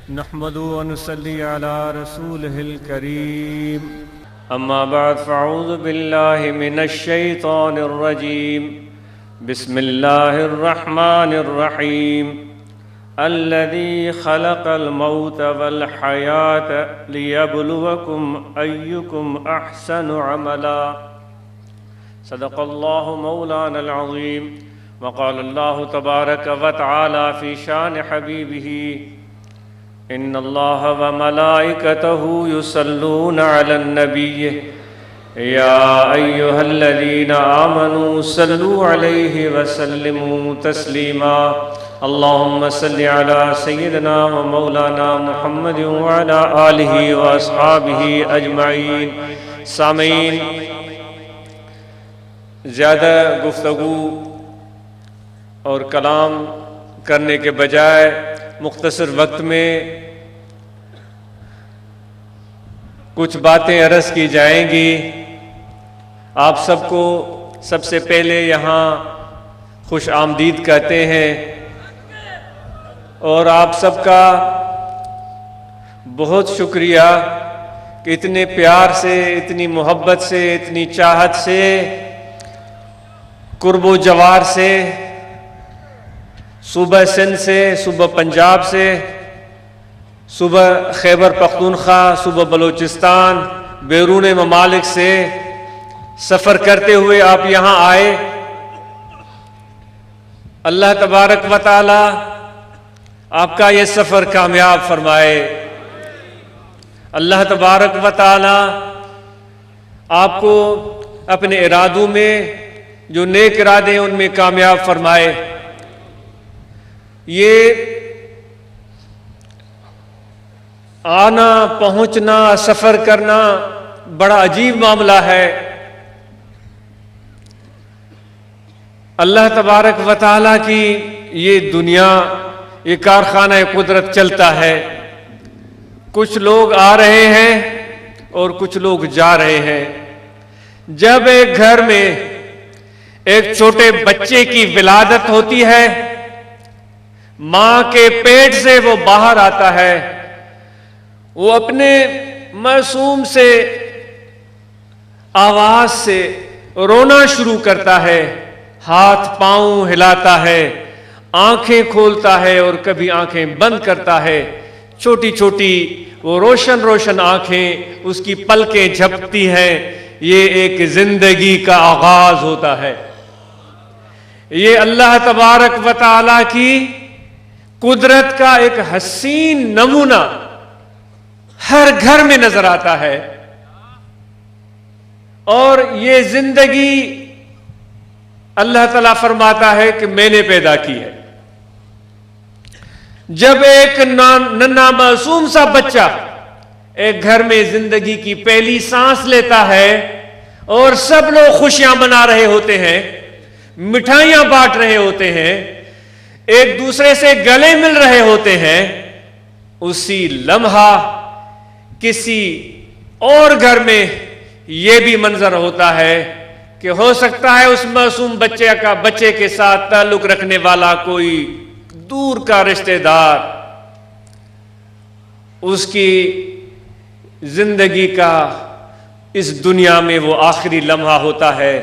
नहमदु व नुसल्ली अला रसूलिहिल करीम। अम्मा बाद फ़अऊज़ु बिल्लाहि मिनश शैतानिर रजीम। बिस्मिल्लाहिर रहमानिर रहीम। अल्लज़ी खलक़ल मौत वल हयात लियब्लुवकुम अय्युकुम अहसनु अमला। सदक़ल्लाहु मौलानल अज़ीम। व क़ालल्लाहु तबारक व तआला फ़ी शान हबीबिही इन्नल्लाह व मलाइकतहु युसल्लूना अलन नबिय्य या अय्युहल्लज़ीना आमनू सल्लू अलैहि व सल्लिमू तस्लीमा। अल्लाहुम्मा सल्लि अला सय्यिदिना व मौलाना मुहम्मद व अला आलिहि व अस्हाबिहि अजमईन। सामीन, ज़्यादा गुफ्तगू और कलाम करने के बजाय मुख्तसर वक्त में कुछ बातें अर्ज़ की जाएंगी। आप सबको सबसे पहले यहाँ खुश आमदीद कहते हैं और आप सबका बहुत शुक्रिया कि इतने प्यार से, इतनी मोहब्बत से, इतनी चाहत से, कुर्बो जवार से, सुबह सिंध से, सुबह पंजाब से, सुबह खैबर पख्तूनख्वा, सुबह बलूचिस्तान, बैरून ममालिक से सफ़र करते हुए आप यहाँ आए। अल्लाह तबारक व तआला आपका ये सफ़र कामयाब फरमाए। अल्लाह तबारक व तआला आपको अपने इरादों में जो नेक इरादे हैं उनमें कामयाब फरमाए। ये आना पहुंचना, सफ़र करना बड़ा अजीब मामला है। अल्लाह तबारक व तआला की ये दुनिया, ये कारखाना कुदरत चलता है। कुछ लोग आ रहे हैं और कुछ लोग जा रहे हैं। जब एक घर में एक छोटे बच्चे की विलादत होती है, मां के पेट से वो बाहर आता है, वो अपने मासूम से आवाज से रोना शुरू करता है, हाथ पांव हिलाता है, आंखें खोलता है और कभी आंखें बंद करता है। छोटी छोटी वो रोशन रोशन आंखें, उसकी पलकें झपकती हैं। ये एक जिंदगी का आगाज होता है। ये अल्लाह तबारक व तआला की कुदरत का एक हसीन नमूना हर घर में नजर आता है। और ये जिंदगी अल्लाह ताला फरमाता है कि मैंने पैदा की है। जब एक नन्हा मासूम सा बच्चा एक घर में जिंदगी की पहली सांस लेता है और सब लोग खुशियां मना रहे होते हैं, मिठाइयां बांट रहे होते हैं, एक दूसरे से गले मिल रहे होते हैं, उसी लम्हा किसी और घर में यह भी मंजर होता है कि हो सकता है उस मासूम बच्चे के साथ ताल्लुक रखने वाला कोई दूर का रिश्तेदार उसकी जिंदगी का इस दुनिया में वो आखिरी लम्हा होता है।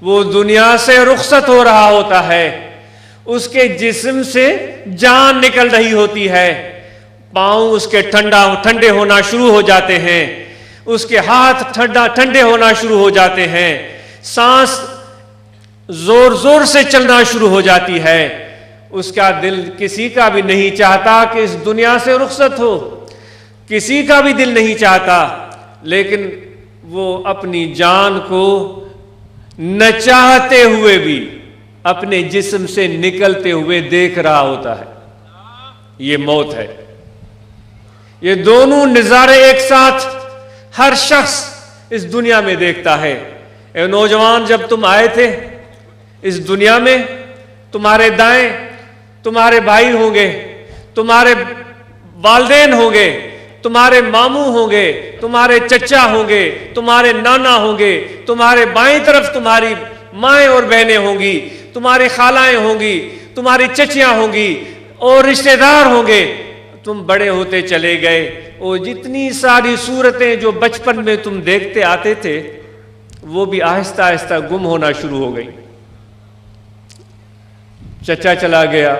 वो दुनिया से रुखसत हो रहा होता है, उसके जिस्म से जान निकल रही होती है, पांव उसके ठंडे होना शुरू हो जाते हैं, उसके हाथ ठंडे होना शुरू हो जाते हैं, सांस जोर जोर से चलना शुरू हो जाती है। उसका दिल किसी का भी नहीं चाहता कि इस दुनिया से रुखसत हो, किसी का भी दिल नहीं चाहता, लेकिन वो अपनी जान को न चाहते हुए भी अपने जिस्म से निकलते हुए देख रहा होता है। ये मौत है। ये दोनों नजारे एक साथ हर शख्स इस दुनिया में देखता है। ए नौजवान, जब तुम आए थे इस दुनिया में, तुम्हारे दाएं तुम्हारे भाई होंगे, तुम्हारे वालदेन होंगे, तुम्हारे मामू होंगे, तुम्हारे चचा होंगे, तुम्हारे नाना होंगे, तुम्हारे बाएं तरफ तुम्हारी माएं और बहनें होंगी, तुम्हारी खालाएं होंगी, तुम्हारी चचियां होंगी और रिश्तेदार होंगे। तुम बड़े होते चले गए, वो जितनी सारी सूरतें जो बचपन में तुम देखते आते थे वो भी आहिस्ता आहिस्ता गुम होना शुरू हो गई। चचा चला गया,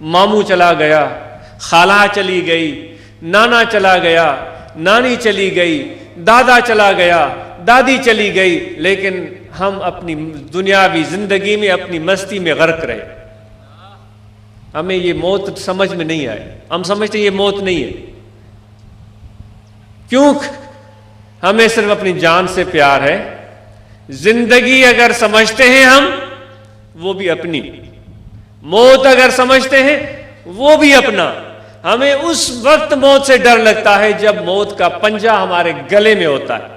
मामू चला गया, खाला चली गई, नाना चला गया, नानी चली गई, दादा चला गया, दादी चली गई, लेकिन हम अपनी दुनियावी जिंदगी में अपनी मस्ती में गर्क रहे। हमें ये मौत समझ में नहीं आई। हम समझते ये मौत नहीं है। क्यों? हमें सिर्फ अपनी जान से प्यार है। जिंदगी अगर समझते हैं हम, वो भी अपनी। मौत अगर समझते हैं, वो भी अपना। हमें उस वक्त मौत से डर लगता है जब मौत का पंजा हमारे गले में होता है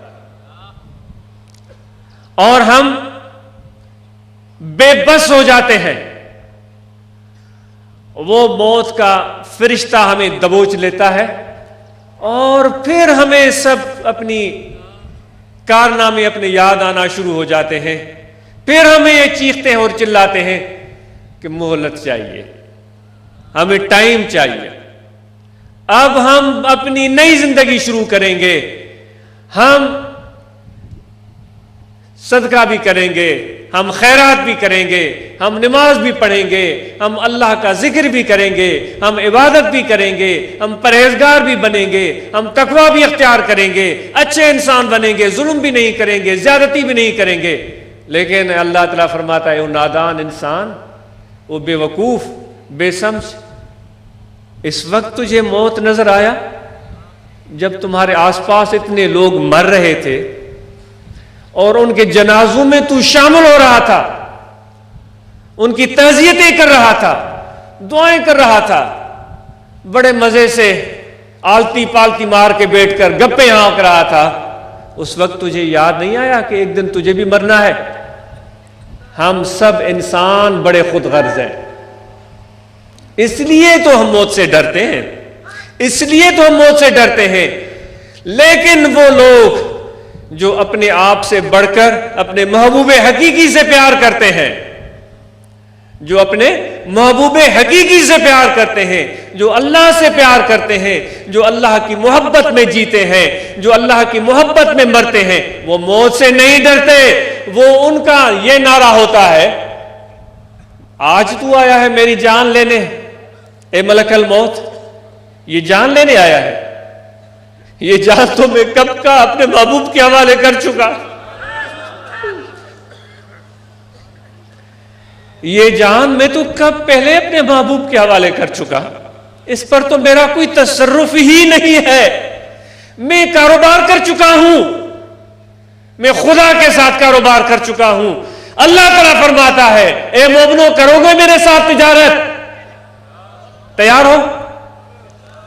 और हम बेबस हो जाते हैं। वो मौत का फरिश्ता हमें दबोच लेता है और फिर हमें सब अपनी कारनामे अपने याद आना शुरू हो जाते हैं। फिर हमें ये चीखते हैं और चिल्लाते हैं कि मोहलत चाहिए, हमें टाइम चाहिए, अब हम अपनी नई जिंदगी शुरू करेंगे। हम सदका भी करेंगे, हम खैरात भी करेंगे, हम नमाज भी पढ़ेंगे, हम अल्लाह का जिक्र भी करेंगे, हम इबादत भी करेंगे, हम परहेजगार भी बनेंगे, हम तकवा भी अख्तियार करेंगे, अच्छे इंसान बनेंगे, जुल्म भी नहीं करेंगे, ज्यादती भी नहीं करेंगे। लेकिन अल्लाह ताला फरमाता है वो नादान इंसान, वो बेवकूफ, बेसमझ, इस वक्त तुझे मौत नजर आया जब तुम्हारे आसपास इतने लोग मर रहे थे और उनके जनाजों में तू शामिल हो रहा था, उनकी तज़ियतें कर रहा था, दुआएं कर रहा था, बड़े मजे से आलती पालती मार के बैठकर गप्पे हाँक रहा था। उस वक्त तुझे याद नहीं आया कि एक दिन तुझे भी मरना है? हम सब इंसान बड़े खुदगर्ज हैं, इसलिए तो हम मौत से डरते हैं, इसलिए तो हम मौत से डरते हैं। लेकिन वो लोग जो अपने आप से बढ़कर अपने महबूबे हकीकी से प्यार करते हैं, जो अपने महबूबे हकीकी से प्यार करते हैं, जो अल्लाह से प्यार करते हैं, जो अल्लाह की मोहब्बत में जीते हैं, जो अल्लाह की मोहब्बत में मरते हैं, वो मौत से नहीं डरते। वो उनका ये नारा होता है, आज तू आया है मेरी जान लेने, ए मलकल मौत, ये जान लेने आया है, ये जान तो मैं कब का अपने महबूब के हवाले कर चुका, ये जान मैं तो कब पहले अपने महबूब के हवाले कर चुका, इस पर तो मेरा कोई तसर्रुफ ही नहीं है। मैं कारोबार कर चुका हूं, मैं खुदा के साथ कारोबार कर चुका हूं। अल्लाह ताला फरमाता है, ए मोमिनो, करोगे मेरे साथ तिजारत? तैयार हो?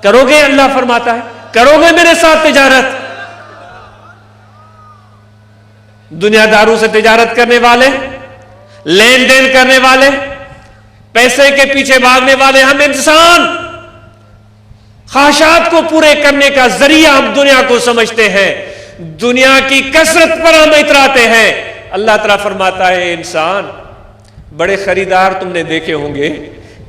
करोगे? अल्लाह फरमाता है, करोगे मेरे साथ तिजारत? दुनियादारों से तिजारत करने वाले, लेन देन करने वाले, पैसे के पीछे भागने वाले हम इंसान, ख्वाहिशात को पूरे करने का जरिया हम दुनिया को समझते हैं, दुनिया की कसरत पर हम इतराते हैं। अल्लाह ताला फरमाता है, इंसान, बड़े खरीदार तुमने देखे होंगे,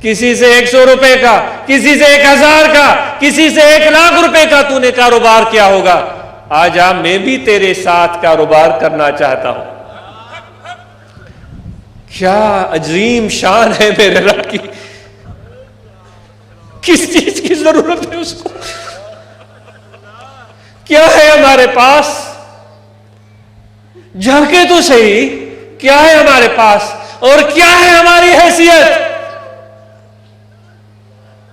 किसी से 100 रुपए का, किसी से 1000 का, किसी से 1,00,000 रुपए का तूने कारोबार किया होगा। आजा, मैं भी तेरे साथ कारोबार करना चाहता हूं। क्या अजीम शान है मेरे रब की, किस चीज की जरूरत है उसको? क्या है हमारे पास? झांके तो सही, क्या है हमारे पास और क्या है हमारी हैसियत?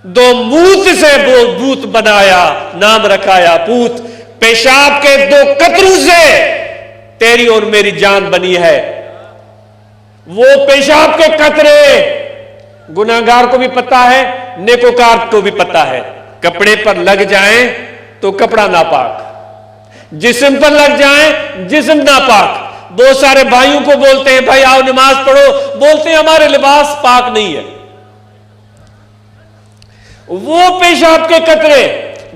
दो मूत से भूत बनाया, नाम रखाया पूत, पेशाब के 2 कतरू से तेरी और मेरी जान बनी है। वो पेशाब के कतरे गुनाहगार को भी पता है, नेकोकार को भी पता है। कपड़े पर लग जाएं तो कपड़ा नापाक, जिस्म पर लग जाएं जिस्म नापाक। बहुत सारे भाइयों को बोलते हैं, भाई आओ नमाज पढ़ो, बोलते हैं हमारे लिबास पाक नहीं है। वो पेशाब के कतरे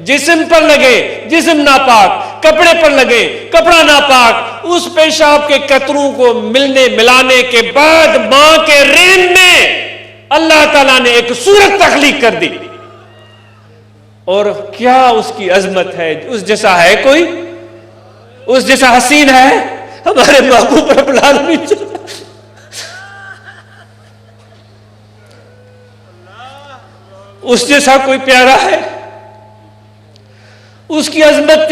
जिस्म पर लगे, जिस्म नापाक, कपड़े पर लगे, कपड़ा नापाक। उस पेशाब के कतरों को मिलाने के बाद मां के रेन में अल्लाह ताला ने एक सूरत तख्लीक कर दी। और क्या उसकी अजमत है, उस जैसा है कोई, उस जैसा हसीन है हमारे महबूब रब्बुल आलमीन। उस जैसा कोई प्यारा है, उसकी अजमत,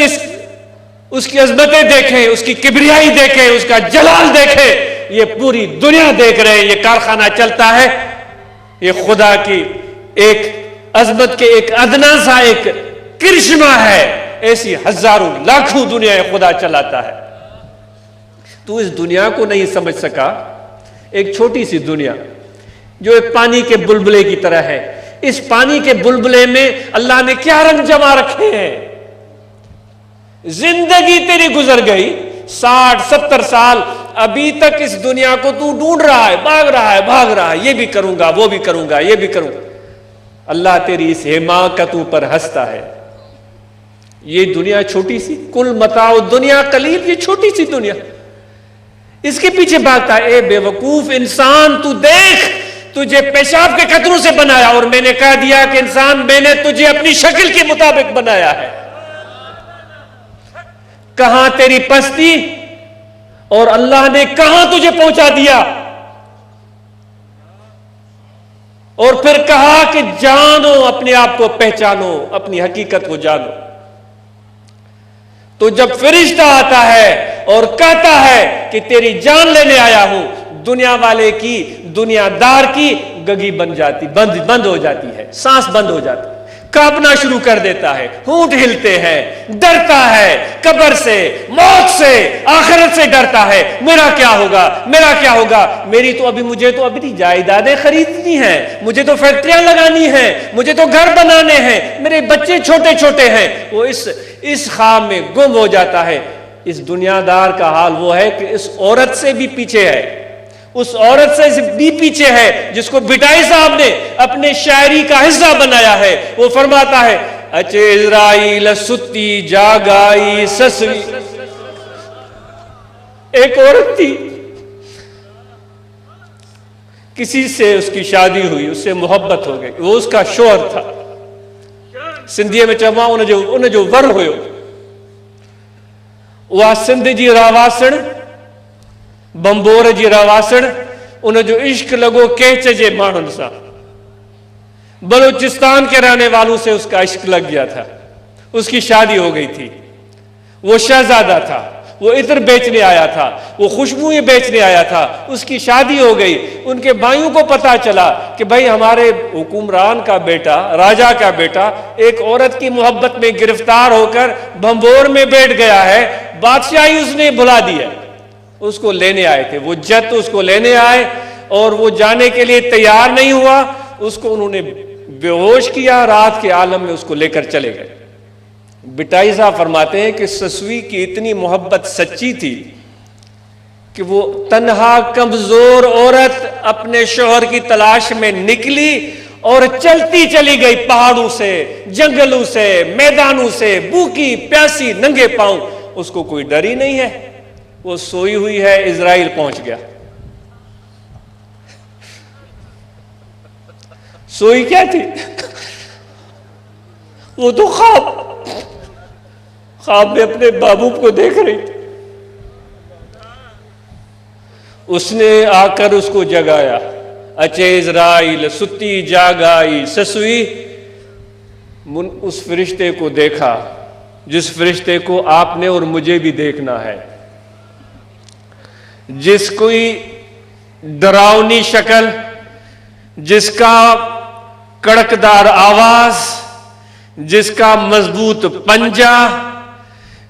उसकी अजमतें देखें, उसकी किबरियाई देखें, उसका जलाल देखें। ये पूरी दुनिया देख रहे हैं, ये कारखाना चलता है, ये खुदा की एक अजमत के एक अदना सा एक करिश्मा है। ऐसी हजारों लाखों दुनिया खुदा चलाता है। तू इस दुनिया को नहीं समझ सका, एक छोटी सी दुनिया जो एक पानी के बुलबुले की तरह है। इस पानी के बुलबुले में अल्लाह ने क्या रंग जमा रखे हैं। जिंदगी तेरी गुजर गई 60-70 साल, अभी तक इस दुनिया को तू ढूंढ रहा है, भाग रहा है, ये भी करूंगा, वो भी करूंगा, ये भी करूंगा। अल्लाह तेरी इस हिमाकतों पर हंसता है। ये दुनिया छोटी सी, कुल मताओ दुनिया कलील, ये छोटी सी दुनिया, इसके पीछे भागता है। ए बेवकूफ इंसान, तू देख, तुझे पेशाब के कतरों से बनाया और मैंने कह दिया कि इंसान, मैंने तुझे अपनी शक्ल के मुताबिक बनाया है। कहां तेरी पस्ती और अल्लाह ने कहां तुझे पहुंचा दिया। और फिर कहा कि जानो, अपने आप को पहचानो, अपनी हकीकत को जानो। तो जब फरिश्ता आता है और कहता है कि तेरी जान लेने आया हूं, दुनिया वाले की, दुनियादार की गगी बंद हो जाती है, सांस बंद हो जाती है, कांपना शुरू कर देता है, होंठ हिलते हैं, डरता है कब्र से, मौत से, आखिरत से डरता है। मेरा क्या होगा, मेरा क्या होगा, मुझे तो अभी जायदादें खरीदनी है, मुझे तो फैक्ट्रियां लगानी है, मुझे तो घर बनाने हैं, मेरे बच्चे छोटे छोटे हैं। वो इस ख्वाब में गुम हो जाता है। इस दुनियादार का हाल वो है कि इस औरत से भी पीछे है, उस औरत से भी पीछे है जिसको बिटाई साहब ने अपने शायरी का हिस्सा बनाया है। वो फरमाता है, अचे इज़राइल सुती जागाई ससवी। एक औरत थी, किसी से उसकी शादी हुई, उससे मोहब्बत हो गई, वो उसका शौहर था। सिंधीअ में चवा उन जो वर हुयो, उहा सिंध जी रवासण, बंबोर जी रवासण, उन जो इश्क लगो केच जे माण्हुनि सां। बलूचिस्तान के रहने वालों से उसका इश्क लग गया था, उसकी शादी हो गई थी। वो शहजादा था, वो इत्र बेचने आया था, वो खुशबुएं बेचने आया था, उसकी शादी हो गई। उनके भाइयों को पता चला कि भाई हमारे हुकुमरान का बेटा, राजा का बेटा एक औरत की मोहब्बत में गिरफ्तार होकर भंबोर में बैठ गया है, बादशाही उसने बुला दी है। उसको लेने आए थे, वो जत उसको लेने आए और वो जाने के लिए तैयार नहीं हुआ। उसको उन्होंने बेहोश किया, रात के आलम में उसको लेकर चले गए। बिटाई साहब फरमाते हैं कि ससवी की इतनी मोहब्बत सच्ची थी कि वो तन्हा कमजोर औरत अपने शौहर की तलाश में निकली और चलती चली गई, पहाड़ों से, जंगलों से, मैदानों से, भूखी प्यासी नंगे पांव। उसको कोई डर ही नहीं है, वो सोई हुई है। इजराइल पहुंच गया। सोई क्या थी, वो तो ख्वाब में अपने महबूब को देख रही थी। उसने आकर उसको जगाया, अचे इजराइल सुती जागाई ससुई। उस फरिश्ते को देखा जिस फरिश्ते को आपने और मुझे भी देखना है, जिस कोई डरावनी शक्ल, जिसका कड़कदार आवाज, जिसका मजबूत पंजा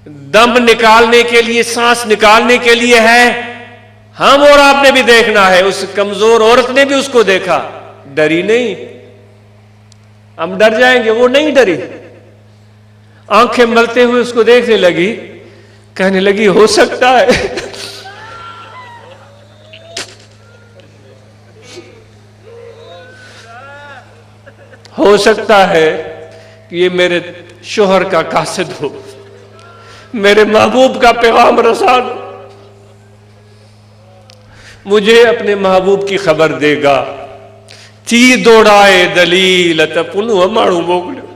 दम निकालने के लिए, सांस निकालने के लिए है, हम और आपने भी देखना है। उस कमजोर औरत ने भी उसको देखा, डरी नहीं। हम डर जाएंगे, वो नहीं डरी, आंखें मलते हुए उसको देखने लगी, कहने लगी हो सकता है हो सकता है कि ये मेरे शोहर का कासिद हो, मेरे महबूब का पैगाम रसान, मुझे अपने महबूब की खबर देगा। थी दौड़ाए दलील त पुनः माण्हू मोकिलियो।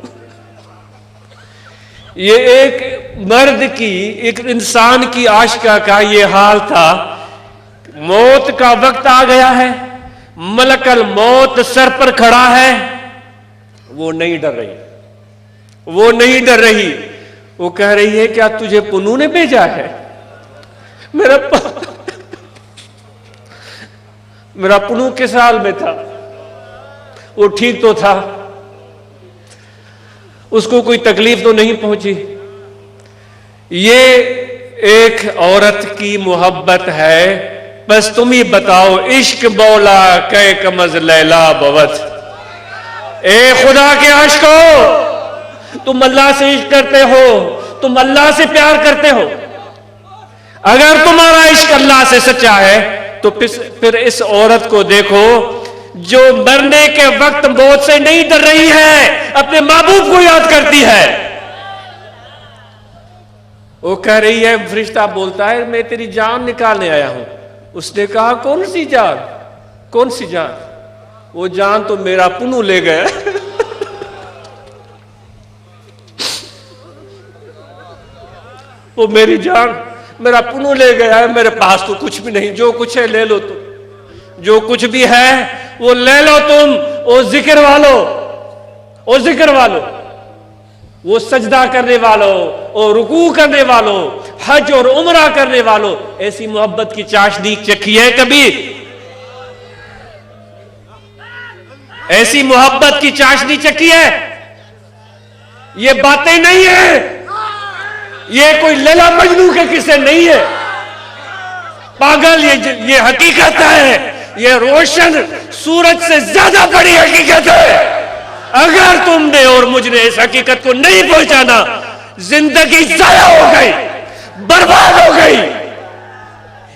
ये एक मर्द की, एक इंसान की आशिका का ये हाल था। मौत का वक्त आ गया है, मलकल मौत सर पर खड़ा है, वो नहीं डर रही, वो नहीं डर रही। वो कह रही है क्या तुझे पुन्नू ने भेजा है? मेरा मेरा पुन्नू किस हाल में था? वो ठीक तो था, उसको कोई तकलीफ तो नहीं पहुंची। ये एक औरत की मोहब्बत है। बस तुम ही बताओ, इश्क बौला कै कमज लैला बवत। ए खुदा के आशिको, तुम अल्लाह से इश्क करते हो, तुम अल्लाह से प्यार करते हो। अगर तुम्हारा इश्क अल्लाह से सच्चा है तो फिर इस औरत को देखो जो मरने के वक्त मौत से नहीं डर रही है, अपने महबूब को याद करती है। वो कह रही है, फरिश्ता बोलता है मैं तेरी जान निकालने आया हूं। उसने कहा कौन सी जान? कौन सी जान? वो जान तो मेरा पुन्नू ले गया। वो मेरी जान मेरा पुन्नू ले गया है, मेरे पास तो कुछ भी नहीं, जो कुछ है ले लो तुम, जो कुछ भी है वो ले लो तुम। ओ जिक्र वालो, ओ जिक्र वालो, वो सजदा करने वालों, ओ रुकू करने वालों, हज और उमरा करने वालों, ऐसी मोहब्बत की चाशनी चखी है कभी? ऐसी मोहब्बत की चाशनी चखी है? ये बातें नहीं है, ये कोई लैला मजनू के किस्से नहीं है पागल। ये हकीकत है, ये रोशन सूरज से ज्यादा बड़ी हकीकत है। अगर तुमने और मुझने इस हकीकत को नहीं पहचाना, जिंदगी जाया हो गई, बर्बाद हो गई।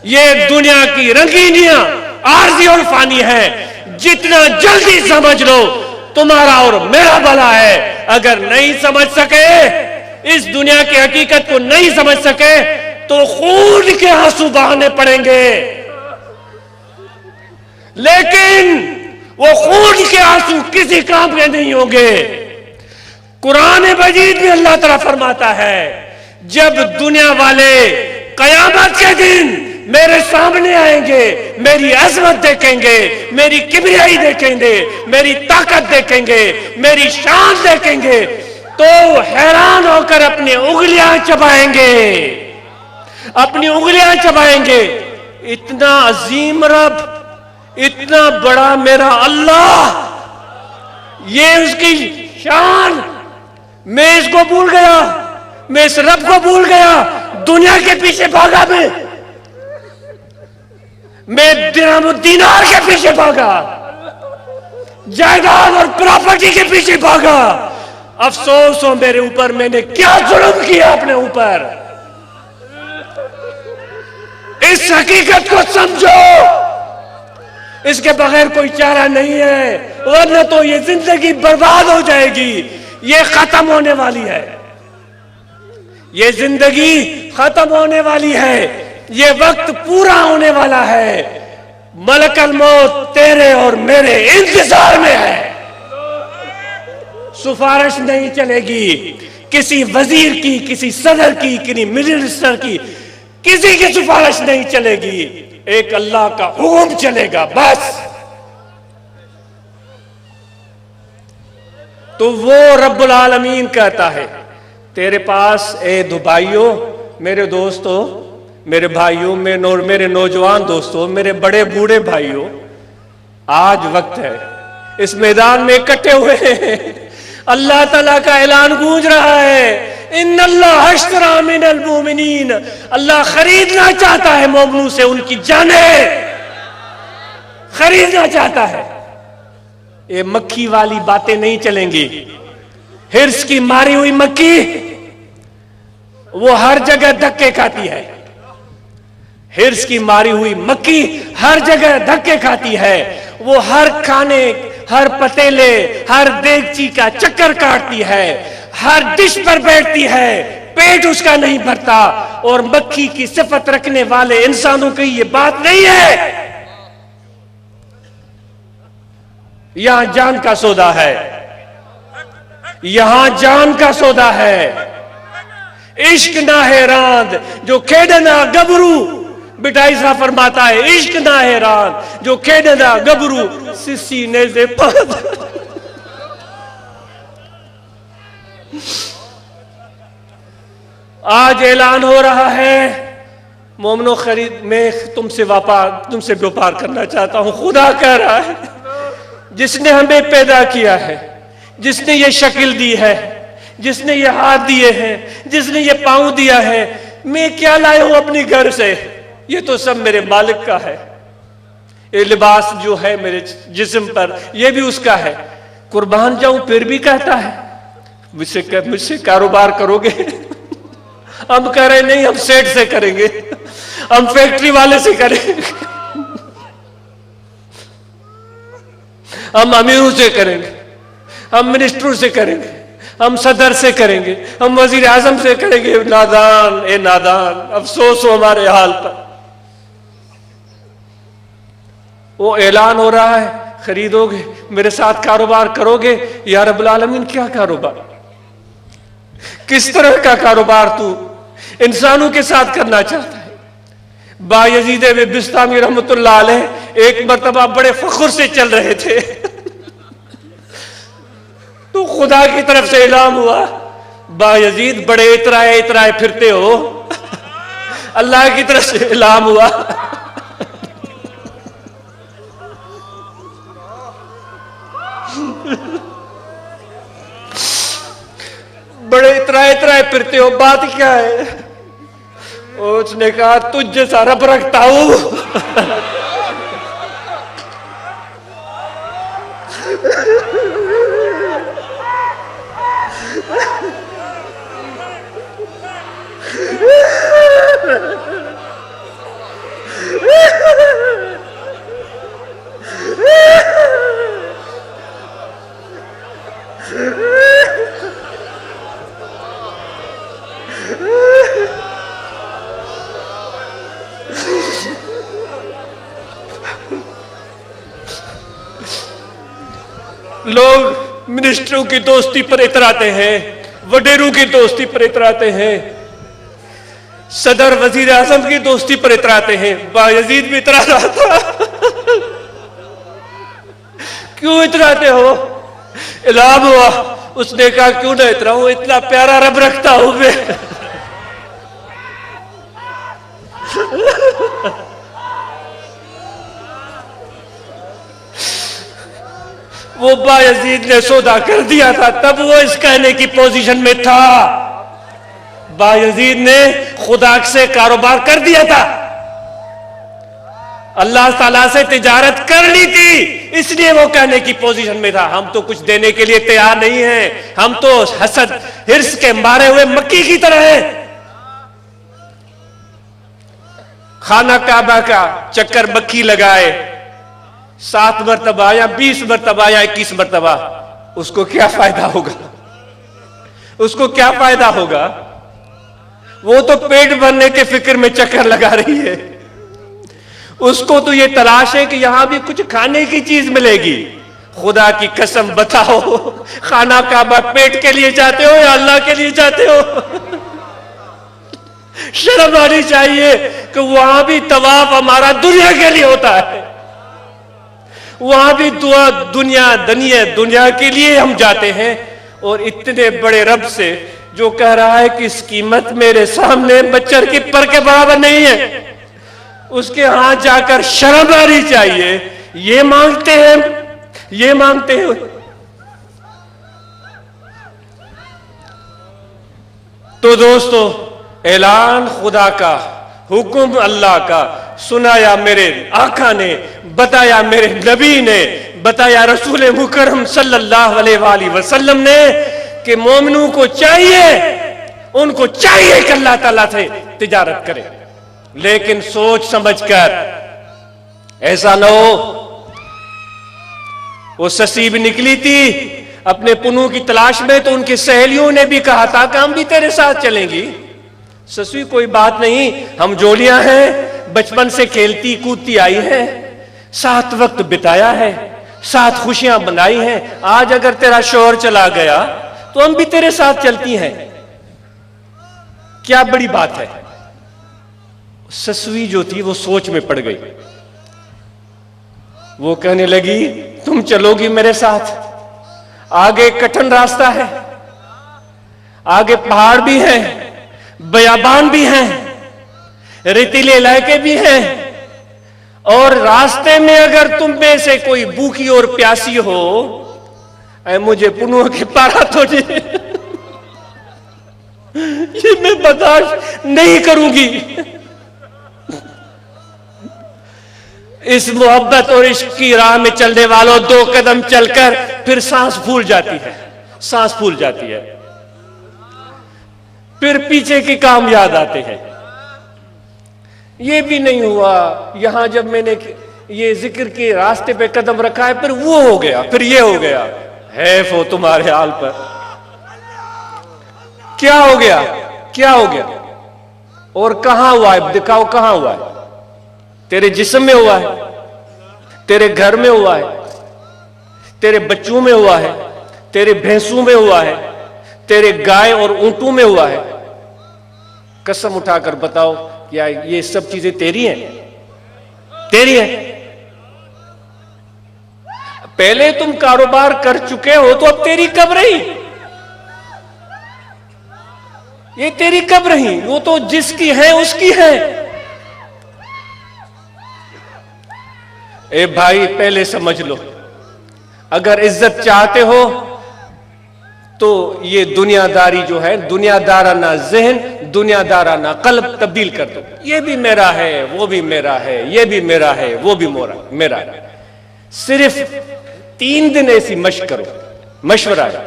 ये दुनिया की रंगीनियां आरजी और फानी है। जितना जल्दी समझ लो तुम्हारा और मेरा भला है। अगर नहीं समझ सके, इस दुनिया की हकीकत को नहीं समझ सके, तो खून के आंसू बहाने पड़ेंगे। लेकिन वो खून के आंसू किसी काम के नहीं होंगे। कुरान मजीद में अल्लाह तआला फरमाता है, जब दुनिया वाले कयामत के दिन मेरे सामने आएंगे, मेरी अजमत देखेंगे, मेरी किबरियाई देखेंगे, मेरी ताकत देखेंगे, मेरी शान देखेंगे, तो हैरान होकर अपनी उंगलियां चबाएंगे, अपनी उंगलियां चबाएंगे। इतना अजीम रब, इतना बड़ा मेरा अल्लाह, ये उसकी शान। मैं इसको भूल गया, मैं इस रब को भूल गया, दुनिया के पीछे भागा। मैं दिनार के पीछे भागा, जायदाद और प्रॉपर्टी के पीछे भागा। अफसोस हो मेरे ऊपर, मैंने क्या जुल्म किया अपने ऊपर। इस हकीकत को समझो, इसके बगैर कोई चारा नहीं है, वरना तो ये जिंदगी बर्बाद हो जाएगी। ये खत्म होने वाली है, ये जिंदगी खत्म होने वाली है, ये वक्त पूरा होने वाला है। मलकल मौत तेरे और मेरे इंतजार में है। सिफारिश नहीं चलेगी किसी वजीर की, किसी सदर की, किसी मिनिस्टर की, किसी की सिफारिश नहीं चलेगी। एक अल्लाह का हुक्म चलेगा बस। तो वो रब्बुल आलमीन कहता है तेरे पास, ए दुभाइयों, मेरे दोस्तों, मेरे भाइयों, मेरे नौजवान दोस्तों, मेरे बड़े बूढ़े भाइयों, आज वक्त है, इस मैदान में इकट्ठे हुए हैं। अल्लाह ताला का ऐलान गूंज रहा है, इन्नल्लाह अश्तरा मिनल मुमिनीन, अल्लाह खरीदना चाहता है मोमिनों से उनकी जानें, खरीदना चाहता है। ये मक्खी वाली बातें नहीं चलेंगी। हिर्स की मारी हुई मक्खी वो हर जगह धक्के खाती है। हिर्स की मारी हुई मक्खी हर जगह धक्के खाती है। वो हर खाने, हर पतेले, हर देगची का चक्कर काटती है, हर डिश पर बैठती है, पेट उसका नहीं भरता। और मक्खी की सिफत रखने वाले इंसानों की ये बात नहीं है। यहां जान का सौदा है, यहां जान का सौदा है। इश्क ना है रांद जो खेडना गबरू, बिटाई सा फरमाता है इश्क ना है रांद जो खेडना गबरू, सिसी ने से आज ऐलान हो रहा है मोमनो खरीद, मैं तुमसे व्यापार करना चाहता हूं। खुदा कह रहा है जिसने हमें पैदा किया है, जिसने ये शक्ल दी है, जिसने ये हाथ दिए हैं, जिसने ये पांव दिया है, मैं क्या लाया हूं अपने घर से, ये तो सब मेरे मालिक का है। ये लिबास जो है मेरे जिस्म पर ये भी उसका है। कुर्बान जाऊं फिर भी कहता है मुझसे कारोबार करोगे? हम कह रहे नहीं, हम सेठ से करेंगे, हम फैक्ट्री वाले से करेंगे, हम अमीरों से करेंगे, हम मिनिस्टरों से करेंगे, हम सदर से करेंगे, हम वजीर आजम से करेंगे। नादान, ए नादान, अफसोस हो हमारे हाल पर। वो ऐलान हो रहा है खरीदोगे, मेरे साथ कारोबार करोगे? या रब्बुल आलमीन क्या कारोबार, किस तरह का कारोबार तू इंसानों के साथ करना चाहता है? बायजीद बिस्तामी रहमतुल्लाह अलैह एक मर्तबा बड़े फख्र से चल रहे थे तो खुदा की तरफ से ऐलान हुआ, बायजीद बड़े इतराए फिरते हो। अल्लाह की तरफ से ऐलान हुआ, बड़े इतराए फिरते हो, बात क्या है? उसने कहा तुझ जैसा रब रखता हूं। लोग मिनिस्टरों की दोस्ती पर इतराते हैं, वडेरों की दोस्ती पर इतराते हैं, सदर वजीर आजम की दोस्ती पर इतराते हैं। बायजीद भी इतरा रहा था। क्यों इतराते हो? इलाम हुआ, उसने कहा क्यों ना इतराऊं, इतना प्यारा रब रखता हूं मैं। वो बायजीद ने सौदा कर दिया था, तब वो इस कहने की पोजीशन में था। बायजीद ने खुदा से कारोबार कर दिया था, अल्लाह ताला से तिजारत कर ली थी, इसलिए वो कहने की पोजीशन में था हम तो कुछ देने के लिए तैयार नहीं हैं, हम तो हसद हिर्स के मारे हुए मक्की की तरह हैं। खाना काबा का चक्कर मक्खी लगाए 7 मरतबा या 20 मरतबा या 21 मरतबा, उसको क्या फायदा होगा? उसको क्या फायदा होगा? वो तो पेट भरने के फिक्र में चक्कर लगा रही है। उसको तो ये तलाश है कि यहां भी कुछ खाने की चीज मिलेगी। खुदा की कसम बताओ, खाना काबा पेट के लिए जाते हो या अल्लाह के लिए जाते हो? शर्म आनी चाहिए कि वहां भी तवाफ हमारा दुनिया के लिए होता है, वहां भी दुनिया के लिए हम जाते हैं। और इतने बड़े रब से जो कह रहा है कि इस कीमत मेरे सामने बच्चर की पर के बराबर नहीं है, उसके हाथ जाकर शर्म आनी चाहिए। ये मांगते हैं। तो दोस्तों, ऐलान खुदा का, हुक्म अल्लाह का सुनाया मेरे आका ने, बताया मेरे नबी ने, बताया रसूल मुकर्रम सल्लल्लाहु अलैहि वसल्लम ने कि मोमिनों को चाहिए, उनको चाहिए कि अल्लाह ताला से तिजारत करें, लेकिन सोच समझकर। ऐसा न हो, वो ससी भी निकली थी अपने पुनू की तलाश में, तो उनकी सहेलियों ने भी कहा था कि हम भी तेरे साथ चलेंगी। ससी कोई बात नहीं, हम जोलियां हैं, बचपन से खेलती कूदती आई हैं, साथ वक्त बिताया है, साथ खुशियां बनाई हैं। आज अगर तेरा शौहर चला गया तो हम भी तेरे साथ चलती हैं। क्या बड़ी बात है। ससुई जो थी वो सोच में पड़ गई। वो कहने लगी, तुम चलोगी मेरे साथ? आगे कठिन रास्ता है, आगे पहाड़ भी हैं, बयाबान भी हैं, रेतीले इलाके भी हैं, और रास्ते में अगर तुम में से कोई भूखी और प्यासी हो, मुझे पुनुआ के पारा तो ये मैं बर्दाश्त नहीं करूंगी। इस मोहब्बत और इश्क की राह में चलने वालों, 2 कदम चलकर फिर सांस फूल जाती है, सांस फूल जाती है, फिर पीछे के काम याद आते हैं। ये भी नहीं हुआ, यहां जब मैंने ये जिक्र के रास्ते पे कदम रखा है, फिर वो हो गया, फिर ये हो गया। हैफ हो तुम्हारे हाल पर। क्या हो गया, क्या हो गया? और कहां हुआ है? दिखाओ कहां हुआ है। तेरे जिस्म में हुआ है, तेरे घर में हुआ है, तेरे बच्चों में हुआ है, तेरे भैंसों में हुआ है, तेरे गाय और ऊंटों में हुआ है। कसम उठाकर बताओ, क्या ये सब चीजें तेरी हैं? तेरी हैं। पहले तुम कारोबार कर चुके हो तो अब तेरी कब रही? ये तेरी कब रही? वो तो जिसकी है उसकी है। ए भाई, पहले समझ लो, अगर इज्जत चाहते हो तो ये दुनियादारी जो है, दुनियादाराना जहन, दुनियादाराना कल्ब तब्दील कर दो। ये भी मेरा है, वो भी मेरा है, ये भी मेरा है, वो भी मेरा है। सिर्फ 3 दिन ऐसी मशक करो, मशवरा है,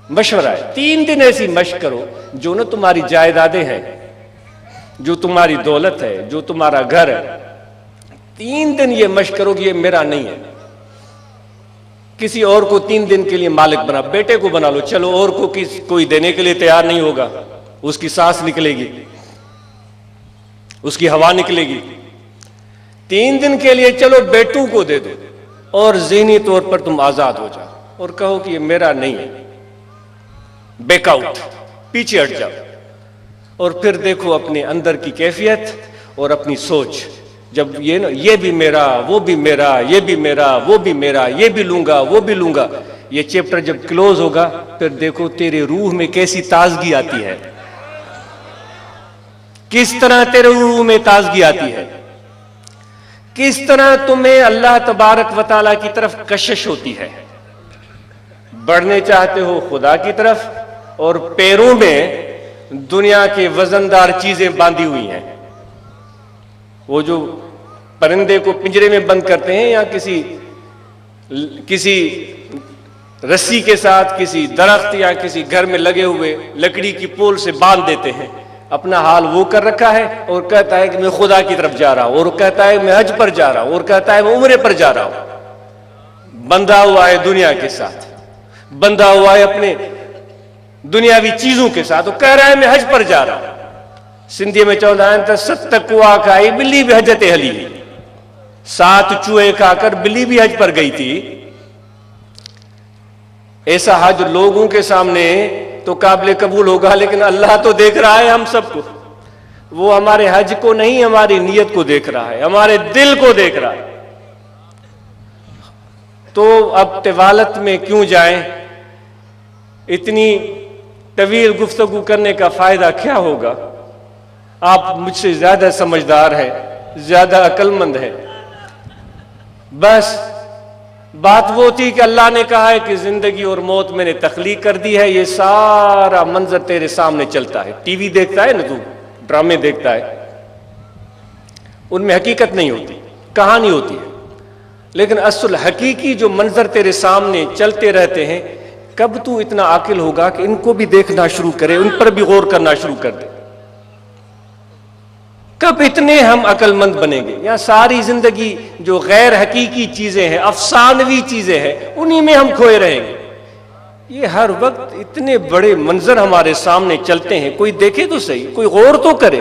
मशवरा है। 3 दिन ऐसी मशक करो, जो ना तुम्हारी जायदादें हैं, जो तुम्हारी दौलत है, जो तुम्हारा घर है, 3 दिन ये मशक करो कि ये मेरा नहीं है। किसी और को 3 दिन के लिए मालिक बना, बेटे को बना लो, चलो, और को कोई देने के लिए तैयार नहीं होगा, उसकी सांस निकलेगी, उसकी हवा निकलेगी। 3 दिन के लिए चलो बेटों को दे दो, और ज़हनी तौर पर तुम आजाद हो जाओ और कहो कि ये मेरा नहीं है। बैकआउट, पीछे हट जाओ, और फिर देखो अपने अंदर की कैफियत और अपनी सोच। जब ये भी मेरा, वो भी मेरा, ये भी मेरा, वो भी मेरा, ये भी लूंगा, वो भी लूंगा, ये चैप्टर जब क्लोज होगा, फिर देखो तेरे रूह में कैसी ताजगी आती है, किस तरह तेरे रूह में ताजगी आती है, किस तरह तुम्हें अल्लाह तबारक व तआला की तरफ कशिश होती है। बढ़ने चाहते हो खुदा की तरफ, और पैरों में दुनिया के वजनदार चीजें बांधी हुई हैं। वो जो परिंदे को पिंजरे में बंद करते हैं, या किसी रस्सी के साथ किसी दरख्त या किसी घर में लगे हुए लकड़ी की पोल से बांध देते हैं, अपना हाल वो कर रखा है, और कहता है कि मैं खुदा की तरफ जा रहा हूं, और कहता है मैं हज पर जा रहा हूं, और कहता है मैं उम्रे पर जा रहा हूं। बंधा हुआ है दुनिया के साथ, बंधा हुआ है अपने दुनियावी चीजों के साथ, वो कह रहा है मैं हज पर जा रहा हूं। सिंधी में चौंदा आहिनि त 7 कुआ खाई बिल्ली भी हज ते हली। 7 चूहे खाकर बिल्ली भी हज पर गई थी। ऐसा हज लोगों के सामने तो काबिल कबूल होगा, लेकिन अल्लाह तो देख रहा है हम सबको। वो हमारे हज को नहीं, हमारी नीयत को देख रहा है, हमारे दिल को देख रहा है। तो अब तिवालत में क्यों जाएं? इतनी तवील गुफ्तगू करने का फायदा क्या होगा? आप मुझसे ज्यादा समझदार हैं, ज्यादा अक्लमंद हैं। बस बात वो थी कि अल्लाह ने कहा है कि जिंदगी और मौत मैंने तख्लीक कर दी है, ये सारा मंजर तेरे सामने चलता है। टीवी देखता है ना तू, ड्रामे देखता है, उनमें हकीकत नहीं होती, कहानी होती है, लेकिन असल हकीकी जो मंजर तेरे सामने चलते रहते हैं, कब तू इतना आकिल होगा कि इनको भी देखना शुरू करे, उन पर भी गौर करना शुरू कर दे? कब इतने हम अक्लमंद बनेंगे? या सारी जिंदगी जो गैर हकीकी चीजें हैं, अफसानवी चीजें हैं, उन्हीं में हम खोए रहेंगे। ये हर वक्त इतने बड़े मंजर हमारे सामने चलते हैं, कोई देखे तो सही, कोई गौर तो करे,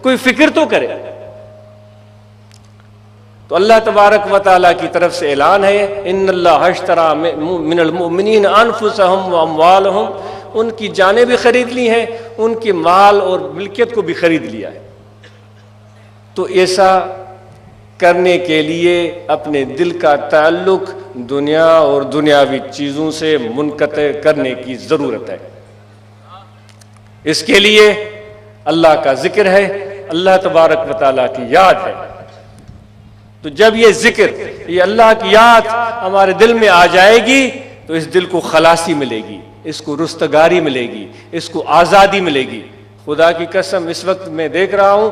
कोई फिक्र तो करे। तो अल्लाह तबारक व तआला की तरफ से ऐलान है, इन्नल्लाह अश्तरा मिनल मुमिनीन अनफुसहुम व अमवालहुम उनकी जानें भी खरीद ली हैं, उनके माल और मिल्कियत को भी खरीद लिया है। तो ऐसा करने के लिए अपने दिल का ताल्लुक दुनिया और दुनियावी चीजों से मुनक़ते करने की जरूरत है। इसके लिए अल्लाह का जिक्र है, अल्लाह तबारक व तआला की याद है। तो जब ये जिक्र, ये अल्लाह की याद हमारे दिल में आ जाएगी तो इस दिल को खलासी मिलेगी, इसको रुस्तगारी मिलेगी, इसको आज़ादी मिलेगी। खुदा की कसम इस वक्त मैं देख रहा हूं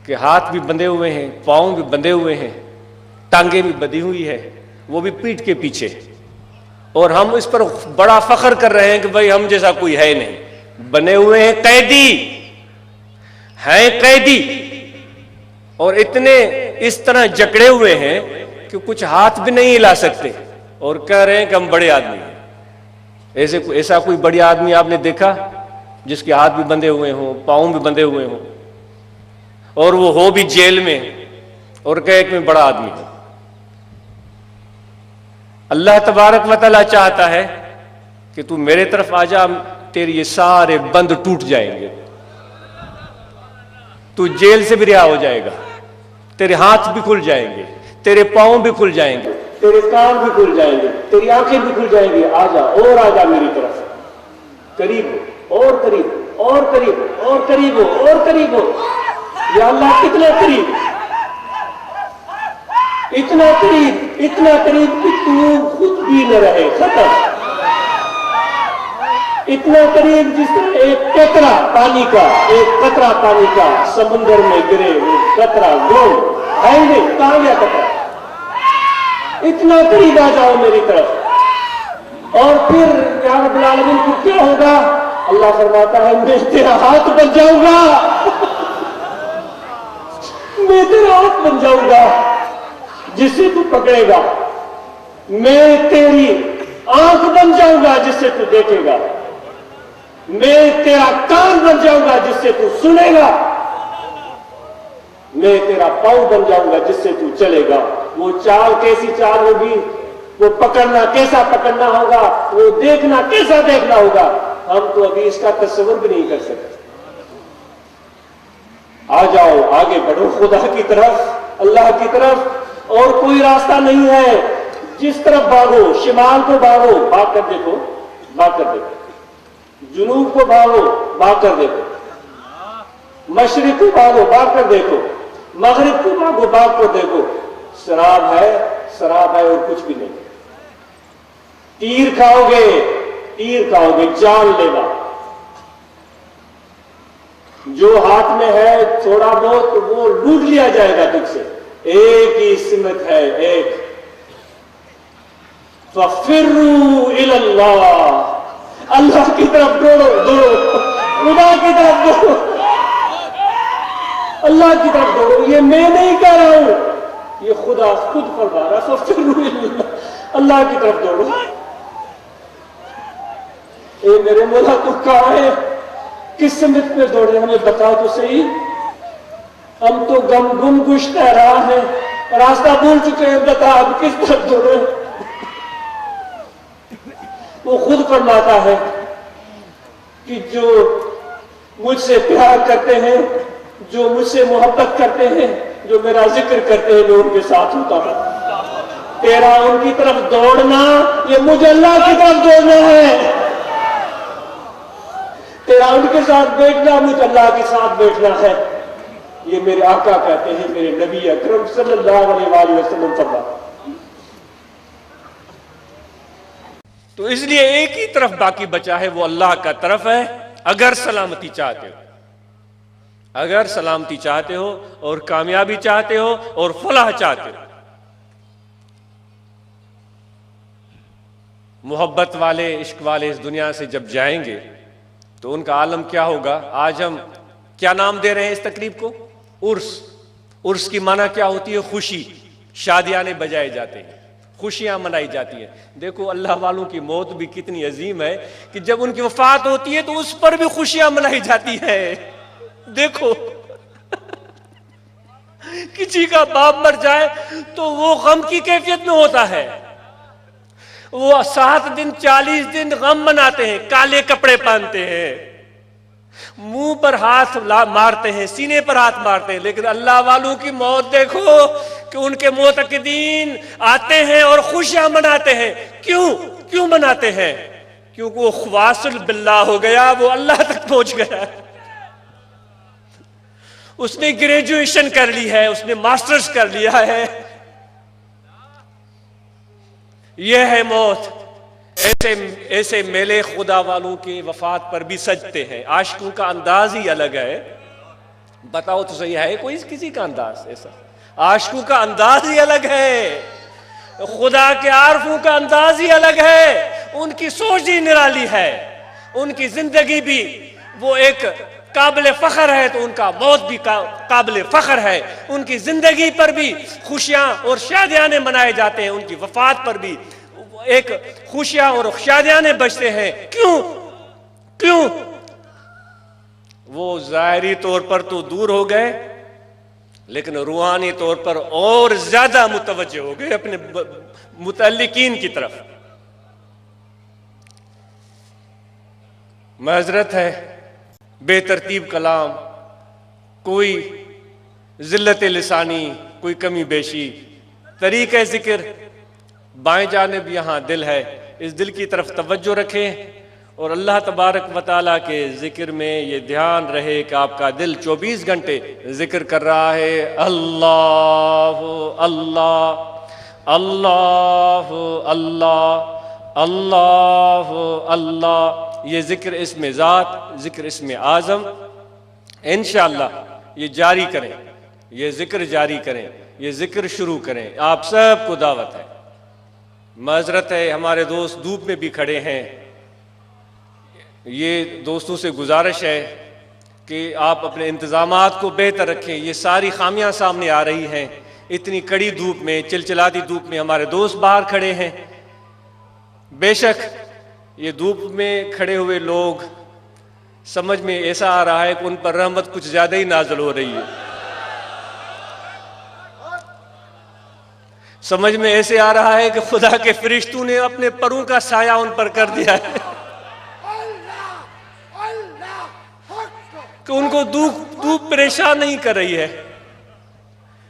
कि हाथ भी बंधे हुए हैं, पाँव भी बंधे हुए हैं, टांगे भी बंधी हुई है, वो भी पीठ के पीछे, और हम इस पर बड़ा फख्र कर रहे हैं कि भाई हम जैसा कोई है नहीं। बने हुए हैं कैदी, हैं कैदी, और इतने इस तरह जकड़े हुए हैं कि कुछ हाथ भी नहीं हिला सकते, और कह रहे हैं कि हम बड़े आदमी हैं। ऐसा कोई बड़ा आदमी आपने देखा जिसके हाथ भी बंधे हुए हों, पाँव भी बंधे हुए हों, और वो हो भी जेल में और कहे कि मैं बड़ा आदमी हूं? अल्लाह तबारक व तआला चाहता है कि तू मेरे तरफ आ जा, तेरे ये सारे बंद टूट जाएंगे, तू जेल से भी रिहा हो जाएगा, तेरे हाथ भी खुल जाएंगे, तेरे पांव भी खुल जाएंगे, तेरे कान भी खुल जाएंगे, तेरी आंखें भी खुल जाएंगी। आजा और आजा मेरी तरफ, करीब हो, और करीब, और करीब, और करीब हो, और करीब हो। या अल्लाह कितना करीब, इतना करीब, इतना करीब कि तू खुद भी न रहे, खत्म। इतना करीब जिस तरह एक कतरा पानी का, एक कतरा पानी का समुद्र में गिरे, वो कतरा गोल है नहीं, कहां गया कतरा? इतना करीब आ जाओ मेरी तरफ। और फिर या रब्बुल आलमीन को क्या होगा? अल्लाह फरमाता है मैं तेरा हाथ बन जाऊंगा, मैं तेरा हाथ बन जाऊंगा जिससे तू पकड़ेगा, मैं तेरी आंख बन जाऊंगा जिससे तू देखेगा, मैं तेरा कान बन जाऊंगा जिससे तू सुनेगा, मैं तेरा पांव बन जाऊंगा जिससे तू चलेगा। वो चाल कैसी चाल होगी, वो पकड़ना कैसा पकड़ना होगा, वो देखना कैसा देखना होगा, हम तो अभी इसका तस्वीर भी नहीं कर सकते। आ जाओ, आगे बढ़ो खुदा की तरफ, अल्लाह की तरफ, और कोई रास्ता नहीं है। जिस तरफ भागो, शिमाल को भागो, भाग कर देखो, भाग कर देखो, जुनूब को भागो, भाग कर देखो, मशरिक को भागो, भाग कर देखो, मगरिब को भागो, भाग कर देखो, शराब है, शराब है और कुछ भी नहीं। तीर खाओगे, तीर खाओगे, जानलेवा। जो हाथ में है थोड़ा बहुत वो लूट लिया जाएगा तुझसे। एक ही सिमत है, एक फफिर्रू इलल्लाह, अल्लाह की तरफ दौड़ो, दौड़ो, खुदा की तरफ दौड़ो, अल्लाह की तरफ दौड़ो। ये मैं नहीं कह रहा हूं, ये खुदा खुद फरमा रहा है, फफिर्रू इलल्लाह, अल्लाह की तरफ दौड़ो। ए मेरे मौला तू कहां है, किस सिमत में दौड़े, हमें बताओ तो सही। हम तो गुम गुश्ता रहा है, रास्ता भूल चुके हैं, बता अब किस तरफ दौड़े। वो खुद फरमाता है कि जो मुझसे प्यार करते हैं, जो मुझसे मोहब्बत करते हैं, जो मेरा जिक्र करते हैं, मैं उनके साथ होता हूं। तेरा उनकी तरफ दौड़ना, ये मुझे अल्लाह की तरफ दौड़ना है। तेरा उनके साथ बैठना, मुझे अल्लाह के साथ बैठना है। ये मेरे आका कहते हैं, मेरे नबी अकरम सल्लल्लाहु अलैहि वसल्लम फरमाते। तो इसलिए एक ही तरफ बाकी बचा है, वो अल्लाह का तरफ है। अगर सलामती चाहते हो, अगर सलामती चाहते हो और कामयाबी चाहते हो और फलाह चाहते हो, मोहब्बत वाले, इश्क वाले इस दुनिया से जब जाएंगे तो उनका आलम क्या होगा। आज हम क्या नाम दे रहे हैं इस तकरीब को? उर्स। उर्स की माना क्या होती है? खुशी। शादियाने बजाए जाते हैं, खुशियां मनाई जाती हैं। देखो अल्लाह वालों की मौत भी कितनी अजीम है कि जब उनकी वफात होती है तो उस पर भी खुशियां मनाई जाती है। देखो किसी का बाप मर जाए तो वो गम की कैफियत में होता है, वो 7 दिन 40 दिन गम मनाते हैं, काले कपड़े पहनते हैं, मुंह पर हाथ मारते हैं, सीने पर हाथ मारते हैं। लेकिन अल्लाह वालों की मौत देखो कि उनके मोतकदीन आते हैं और खुशियां मनाते हैं। क्यों मनाते हैं? क्योंकि वो ख्वासुल बिल्लाह हो गया, वो अल्लाह तक पहुंच गया। उसने ग्रेजुएशन कर ली है, उसने मास्टर्स कर लिया है। यह है मौत। ऐसे मेले खुदा वालों के वफात पर भी सजते हैं। आशिकों का अंदाज ही अलग है। बताओ तो सही, है कोई किसी का अंदाज ऐसा? आशिकों का अंदाज ही अलग है, खुदा के आरफों का अंदाज ही अलग है। उनकी सोच ही निराली है, उनकी जिंदगी भी वो एक काबिल फख्र है, तो उनका मौत भी काबिल फख्र है। उनकी जिंदगी पर भी खुशियां और शादियाने मनाए जाते हैं, उनकी वफात पर भी एक खुशियां और शादियाने बजते हैं। क्यों? वो जाहिरी तौर पर तो दूर हो गए, लेकिन रूहानी तौर पर और ज्यादा मुतवज्जो हो गए अपने मुतल्लिकीन की तरफ। माजरत है, बेतरतीब कलाम, कोई जिल्लत लिसानी, कोई कमी बेशी, तरीक़े ज़िक्र बाएं जानिब यहाँ दिल है, इस दिल की तरफ तवज्जो रखें और अल्लाह तबारक व तआला के ज़िक्र में ये ध्यान रहे कि आपका दिल 24 घंटे ज़िक्र कर रहा है। अल्लाह अल्लाह अल्लाह अल्लाह अल्लाह अल्लाह। ये ज़िक्र इसमें ज़ात, ज़िक्र इसमें आज़म, इंशाअल्लाह ये जारी करें, ये ज़िक्र जारी करें, ये ज़िक्र शुरू करें। आप सबको दावत है। माजरत है, हमारे दोस्त धूप में भी खड़े हैं। ये दोस्तों से गुजारिश है कि आप अपने इंतज़ामात को बेहतर रखें। ये सारी खामियां सामने आ रही हैं। इतनी कड़ी धूप में, चिलचिलाती धूप में हमारे दोस्त बाहर खड़े हैं। बेशक ये धूप में खड़े हुए लोग, समझ में ऐसा आ रहा है कि उन पर रहमत कुछ ज़्यादा ही नाज़िल हो रही है। समझ में ऐसे आ रहा है कि खुदा के फरिश्तों ने अपने परों का साया उन पर कर दिया है कि उनको धूप परेशान नहीं कर रही है।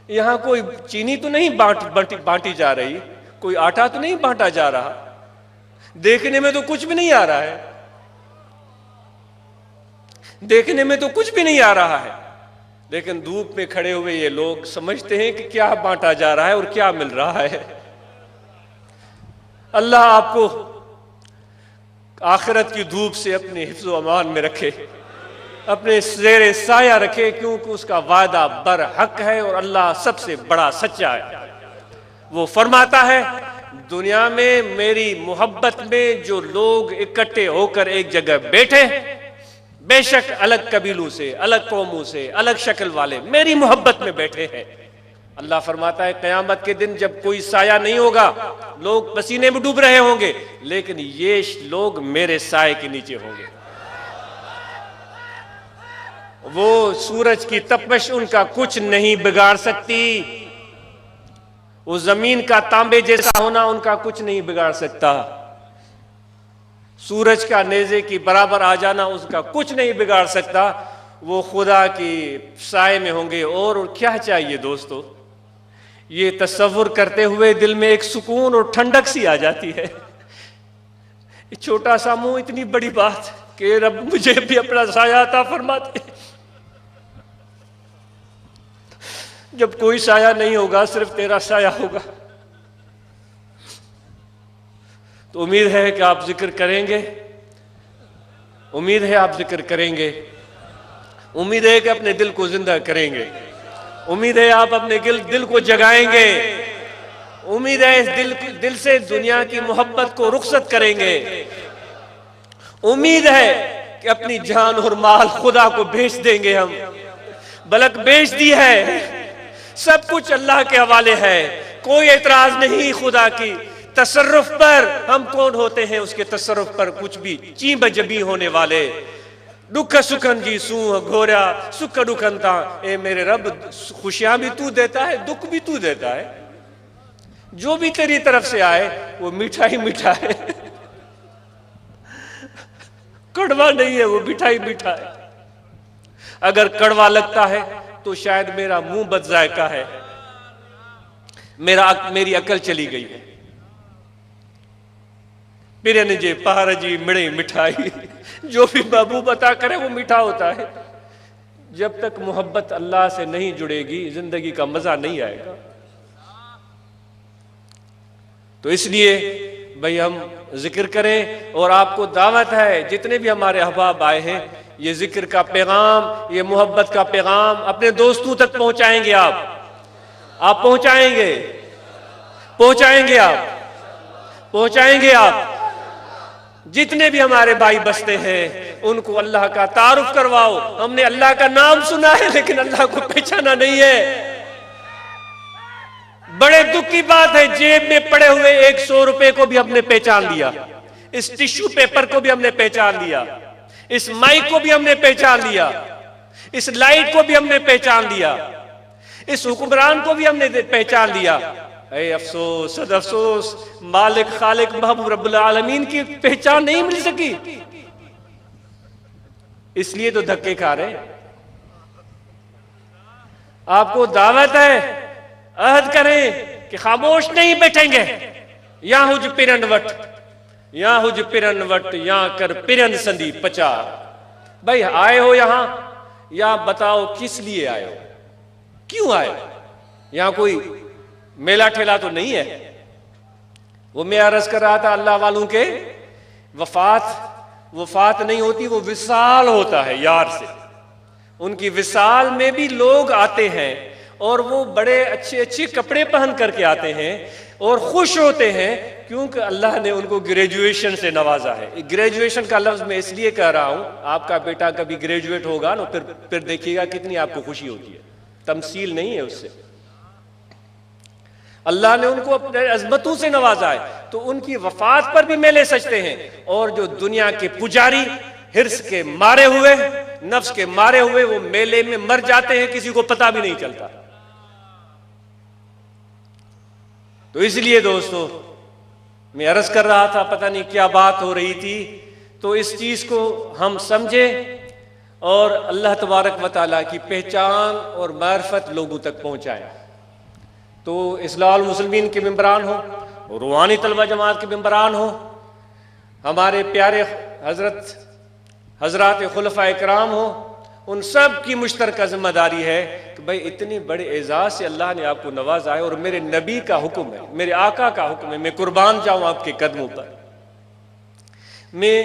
यहां कोई चीनी तो नहीं बांटी जा रही, कोई आटा तो नहीं बांटा जा रहा, देखने में तो कुछ भी नहीं आ रहा है, देखने में तो कुछ भी नहीं आ रहा है। लेकिन धूप में खड़े हुए ये लोग समझते हैं कि क्या बांटा जा रहा है और क्या मिल रहा है। अल्लाह आपको आखिरत की धूप से अपने हिफ्ज़ व अमान में रखे, अपने ज़ेरे साया रखे, क्योंकि उसका वादा बरहक है और अल्लाह सबसे बड़ा सच्चा है। वो फरमाता है, दुनिया में मेरी मोहब्बत में जो लोग इकट्ठे होकर एक जगह बैठे, बेशक अलग कबीलों से, अलग कौमों से, अलग शक्ल वाले मेरी मोहब्बत में बैठे हैं। अल्लाह फरमाता है, क़यामत के दिन जब कोई साया नहीं होगा, लोग पसीने में डूब रहे होंगे, लेकिन ये लोग मेरे साए के नीचे होंगे। वो सूरज की तपश उनका कुछ नहीं बिगाड़ सकती, वो जमीन का तांबे जैसा होना उनका कुछ नहीं बिगाड़ सकता, सूरज का नेज़े की बराबर आ जाना उसका कुछ नहीं बिगाड़ सकता। वो खुदा की साए में होंगे। और क्या चाहिए दोस्तों? ये तसव्वुर करते हुए दिल में एक सुकून और ठंडक सी आ जाती है। छोटा सा मुंह, इतनी बड़ी बात कि रब मुझे भी अपना साया अता फरमाते। जब कोई साया नहीं होगा, सिर्फ तेरा साया होगा, तो उम्मीद है कि आप जिक्र करेंगे, उम्मीद है आप जिक्र करेंगे, उम्मीद है कि अपने दिल को जिंदा करेंगे, उम्मीद है आप अपने दिल को जगाएंगे, उम्मीद है इस दिल से दुनिया की मोहब्बत को रुखसत करेंगे, उम्मीद है कि अपनी जान और माल खुदा को बेच देंगे। हम बलक बेच दी है, सब कुछ अल्लाह के हवाले है, कोई एतराज नहीं खुदा की तसर्रुफ पर। हम कौन होते हैं उसके तसर्रुफ पर? कुछ भी ची बजबी होने वाले। दुख सुखन जी सूह घोरा सुख दुखनता। ए मेरे रब, खुशियां भी तू देता है, दुख भी तू देता है। जो भी तेरी तरफ से आए वो मीठा ही मीठा है, कड़वा नहीं है, वो मीठा ही मीठा है। अगर कड़वा लगता है तो शायद मेरा मुंह बदजायका है, मेरी अकल चली गई है। पिरन जे पहाड़ जी मिड़े मिठाई, जो भी महबूब अता करे वो मीठा होता है। जब तक मोहब्बत अल्लाह से नहीं जुड़ेगी जिंदगी का मजा नहीं आएगा। तो इसलिए भाई हम जिक्र करें, और आपको दावत है जितने भी हमारे अहबाब आए हैं, ये जिक्र का पैगाम, ये मोहब्बत का पैगाम अपने दोस्तों तक पहुंचाएंगे। आप पहुंचाएंगे, पहुंचाएंगे, आप पहुंचाएंगे। आप जितने भी हमारे भाई बसते हैं उनको अल्लाह का तारुफ करवाओ। हमने अल्लाह का नाम सुना है लेकिन अल्लाह को पहचाना नहीं है। बड़े दुख की बात है, जेब में पड़े हुए 100 रुपए को भी हमने पहचान लिया, इस टिश्यू पेपर को भी हमने पहचान लिया, इस माइक को भी हमने पहचान लिया, इस लाइट को भी हमने पहचान लिया, इस हुक्मरान को भी हमने पहचान लिया। ऐ अफसोस, सद अफसोस, मालिक खालिक महबूब रब्बुल आलमीन की पहचान नहीं मिल सकी, इसलिए तो धक्के खा रहे। आपको दावत है, अहद करें कि खामोश नहीं बैठेंगे। या हुज पिरन वट, या हुज पिरन वट, या कर पिरन संदी पचार। भाई आए हो यहां, या बताओ किस लिए आए हो, क्यों आए? यहां कोई मेला ठेला तो नहीं है। वो मैं अर्ज कर रहा था, अल्लाह वालों के वफात नहीं होती, वो विसाल होता है यार से। उनकी विसाल में भी लोग आते हैं और वो बड़े अच्छे अच्छे कपड़े पहन करके आते हैं और खुश होते हैं, क्योंकि अल्लाह ने उनको ग्रेजुएशन से नवाजा है। ग्रेजुएशन का लफ्ज मैं इसलिए कह रहा हूं, आपका बेटा कभी ग्रेजुएट होगा ना, फिर देखिएगा कितनी आपको खुशी होती है। तमसील नहीं है उससे। अल्लाह ने उनको अपने अजमतों से नवाजा है, तो उनकी वफात पर भी मेले सजते हैं। और जो दुनिया के पुजारी हिर्स के मारे हुए, नफ्स के मारे हुए, वो मेले में मर जाते हैं, किसी को पता भी नहीं चलता। तो इसलिए दोस्तों मैं अर्ज कर रहा था, पता नहीं क्या बात हो रही थी, तो इस चीज को हम समझे और अल्लाह तबारक व तआला की पहचान और मारिफत लोगों तक पहुंचाएं। तो इस्लाहुल मुस्लिमीन के मेंबरान हो, रूहानी तलबा जमात के मेंबरान हो, हमारे प्यारे हजरात खुलफाए किराम हो, उन सब की मुश्तरका जिम्मेदारी है कि भाई इतनी बड़े एजाज से अल्लाह ने आपको नवाजा है और मेरे नबी का हुक्म है, मेरे आका का हुक्म है, मैं कुर्बान जाऊं आपके कदमों पर, मैं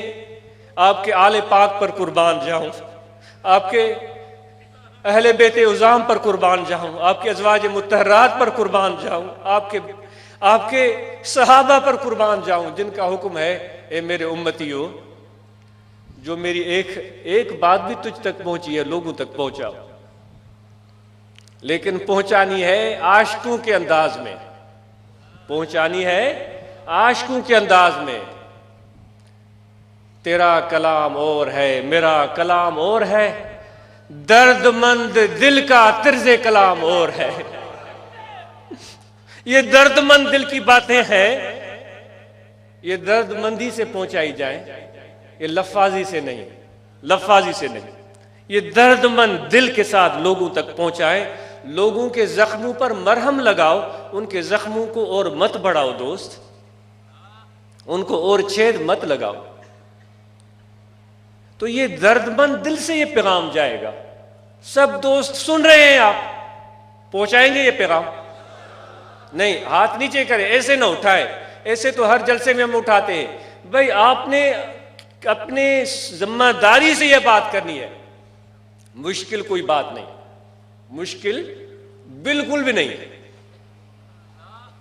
आपके आले पाक पर कुर्बान जाऊं, आपके अहले बेते उज़ाम पर कुर्बान जाऊं, आपके अज़वाज मुत्तहरात पर कुर्बान जाऊं, आपके सहाबा पर कुर्बान जाऊं, जिनका हुक्म है ए मेरे उम्मतियों, जो मेरी एक बात भी तुझ तक पहुंची है लोगों तक पहुंचाओ। लेकिन पहुंचानी है आशिकों के अंदाज में, पहुंचानी है आशिकों के अंदाज में। तेरा कलाम और है, मेरा कलाम और है, दर्दमंद दिल का तर्ज़े कलाम और है। ये दर्दमंद दिल की बातें हैं, ये दर्दमंदी से पहुंचाई जाए, ये लफ्फाजी से नहीं, लफ्फाजी से नहीं, ये दर्दमंद दिल के साथ लोगों तक पहुंचाए। लोगों के जख्मों पर मरहम लगाओ, उनके जख्मों को और मत बढ़ाओ दोस्त, उनको और छेद मत लगाओ। तो ये दर्दमंद दिल से ये पैगाम जाएगा। सब दोस्त सुन रहे हैं, आप पहुंचाएंगे ये पैगाम? नहीं, हाथ नीचे करें, ऐसे ना उठाए, ऐसे तो हर जलसे में हम उठाते हैं। भाई आपने अपने जिम्मेदारी से यह बात करनी है। मुश्किल कोई बात नहीं, मुश्किल बिल्कुल भी नहीं है,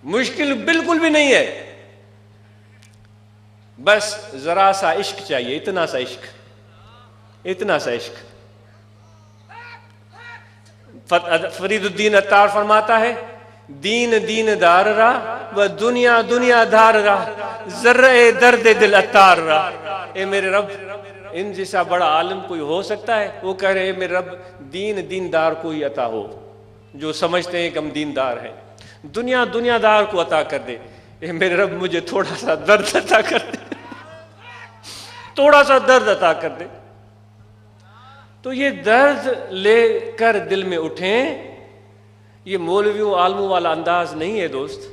मुश्किल बिल्कुल भी नहीं है। बस जरा सा इश्क चाहिए, इतना सा इश्क, इतना सा इश्क। फरीदुद्दीन अत्तार फरमाता है, दीन दीन दार रा व दुनिया दुनिया दार रा, जर्रे दर्द दिल अत्तार रा। ए मेरे रब, इन जैसा बड़ा आलिम कोई हो सकता है? वो कह रहे मेरे रब, दीन दीनदार कोई अता हो, जो समझते हैं कि हम दीनदार हैं। दुनिया दुनियादार को अता कर दे, ए मेरे रब मुझे थोड़ा सा दर्द अता कर दे, थोड़ा सा दर्द अता कर दे। तो ये दर्द लेकर दिल में उठें, ये मौलवियों आलमों वाला अंदाज नहीं है दोस्त।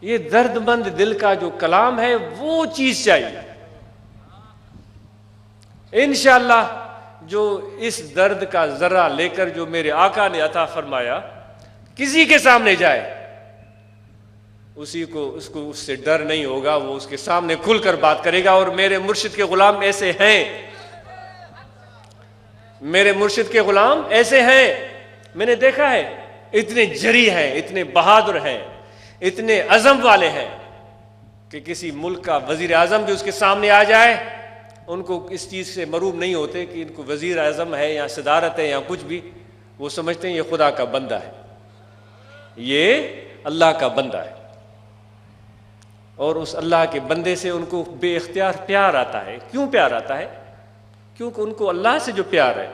ये दर्दमंद दिल का जो कलाम है वो चीज चाहिए। इंशाअल्लाह जो इस दर्द का जर्रा लेकर जो मेरे आका ने अता फरमाया किसी के सामने जाए, उसी को उसको उससे डर नहीं होगा, वो उसके सामने खुलकर बात करेगा। और मेरे मुर्शिद के गुलाम ऐसे हैं, मेरे मुर्शिद के गुलाम ऐसे हैं, मैंने देखा है। इतने जरी हैं, इतने बहादुर हैं, इतने अज़म वाले हैं कि किसी मुल्क का वजीर आजम भी उसके सामने आ जाए, उनको इस चीज से मरूब नहीं होते कि इनको वजीर आजम है या सदारत है या कुछ भी। वो समझते हैं ये खुदा का बंदा है, ये अल्लाह का बंदा है। और उस अल्लाह के बंदे से उनको बेइख्तियार प्यार आता है। क्यों प्यार आता है? क्योंकि उनको अल्लाह से जो प्यार है।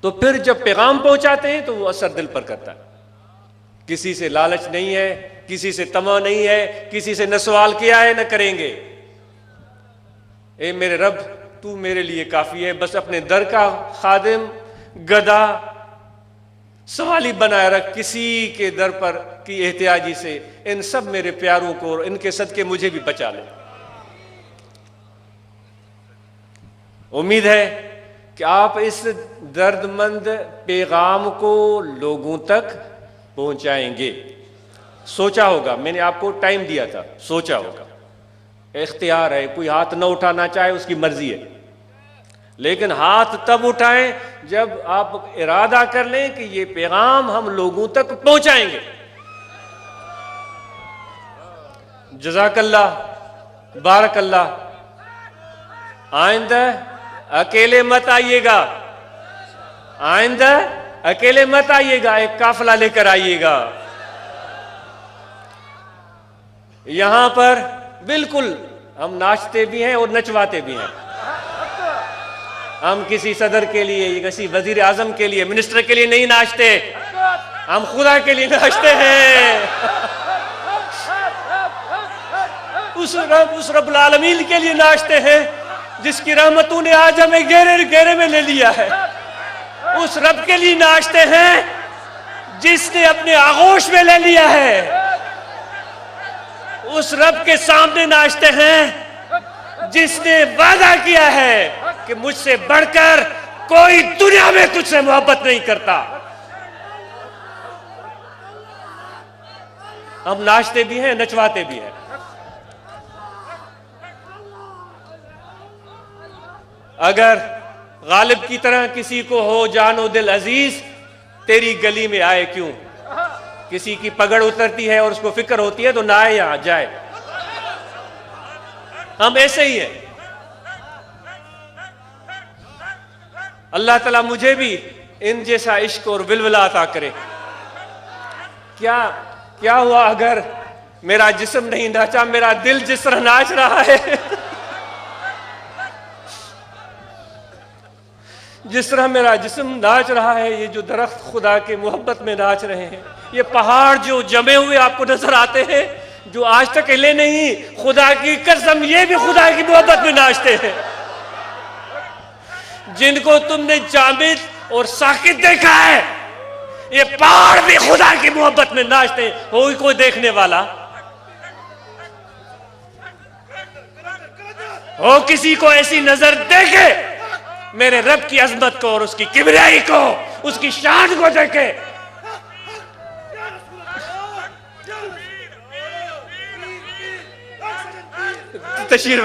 तो फिर जब पैगाम पहुंचाते हैं तो वो असर दिल पर करता है। किसी से लालच नहीं है, किसी से तमा नहीं है, किसी से न सवाल किया है न करेंगे। ए मेरे रब तू मेरे लिए काफी है, बस अपने दर का खादिम गदा सवाली बनाए रख, किसी के दर पर की एहतियाजी से इन सब मेरे प्यारों को और इनके सदके मुझे भी बचा ले। उम्मीद है कि आप इस दर्दमंद पैगाम को लोगों तक पहुंचाएंगे। सोचा होगा, मैंने आपको टाइम दिया था, सोचा होगा। इख्तियार है, कोई हाथ न उठाना चाहे उसकी मर्जी है, लेकिन हाथ तब उठाएं जब आप इरादा कर लें कि ये पैगाम हम लोगों तक पहुंचाएंगे। जज़ाकल्लाह, बारकल्लाह। आइंदा अकेले मत आइएगा, आइंदा अकेले मत आइएगा, एक काफिला लेकर आइएगा। यहां पर बिल्कुल हम नाचते भी हैं और नचवाते भी हैं। हम किसी सदर के लिए, किसी वजीर आजम के लिए, मिनिस्टर के लिए नहीं नाचते, हम खुदा के लिए नाचते हैं। उस रब्बुल आलमीन के लिए नाचते हैं जिसकी रहमतों ने आज हमें घेरे घेरे में ले लिया है। उस रब के लिए नाचते हैं जिसने अपने आगोश में ले लिया है। उस रब के सामने नाचते हैं जिसने वादा किया है कि मुझसे बढ़कर कोई दुनिया में तुझसे मोहब्बत नहीं करता। हम नाचते भी हैं, नचवाते भी हैं। अगर गालिब की तरह किसी को हो जानो दिल अजीज, तेरी गली में आए क्यों। किसी की पगड़ उतरती है और उसको फिक्र होती है तो ना आए, यहां जाए। हम ऐसे ही हैं। अल्लाह ताला मुझे भी इन जैसा इश्क और विलविला अता करे। क्या हुआ अगर मेरा जिस्म नहीं नाचा, मेरा दिल जिस तरह नाच रहा है, जिस तरह मेरा जिस्म नाच रहा है, ये जो दरख्त खुदा के मोहब्बत में नाच रहे हैं, ये पहाड़ जो जमे हुए आपको नजर आते हैं, जो आज तक हिले नहीं, खुदा की कसम ये भी खुदा की मोहब्बत में नाचते हैं। जिनको तुमने जामिद और साकित देखा है, ये पहाड़ भी खुदा की मोहब्बत में नाचते हैं। हो कोई देखने वाला हो, किसी को ऐसी नजर देखे मेरे रब की अजमत को और उसकी किबरियाई को, उसकी शान को देखे। तशरीफ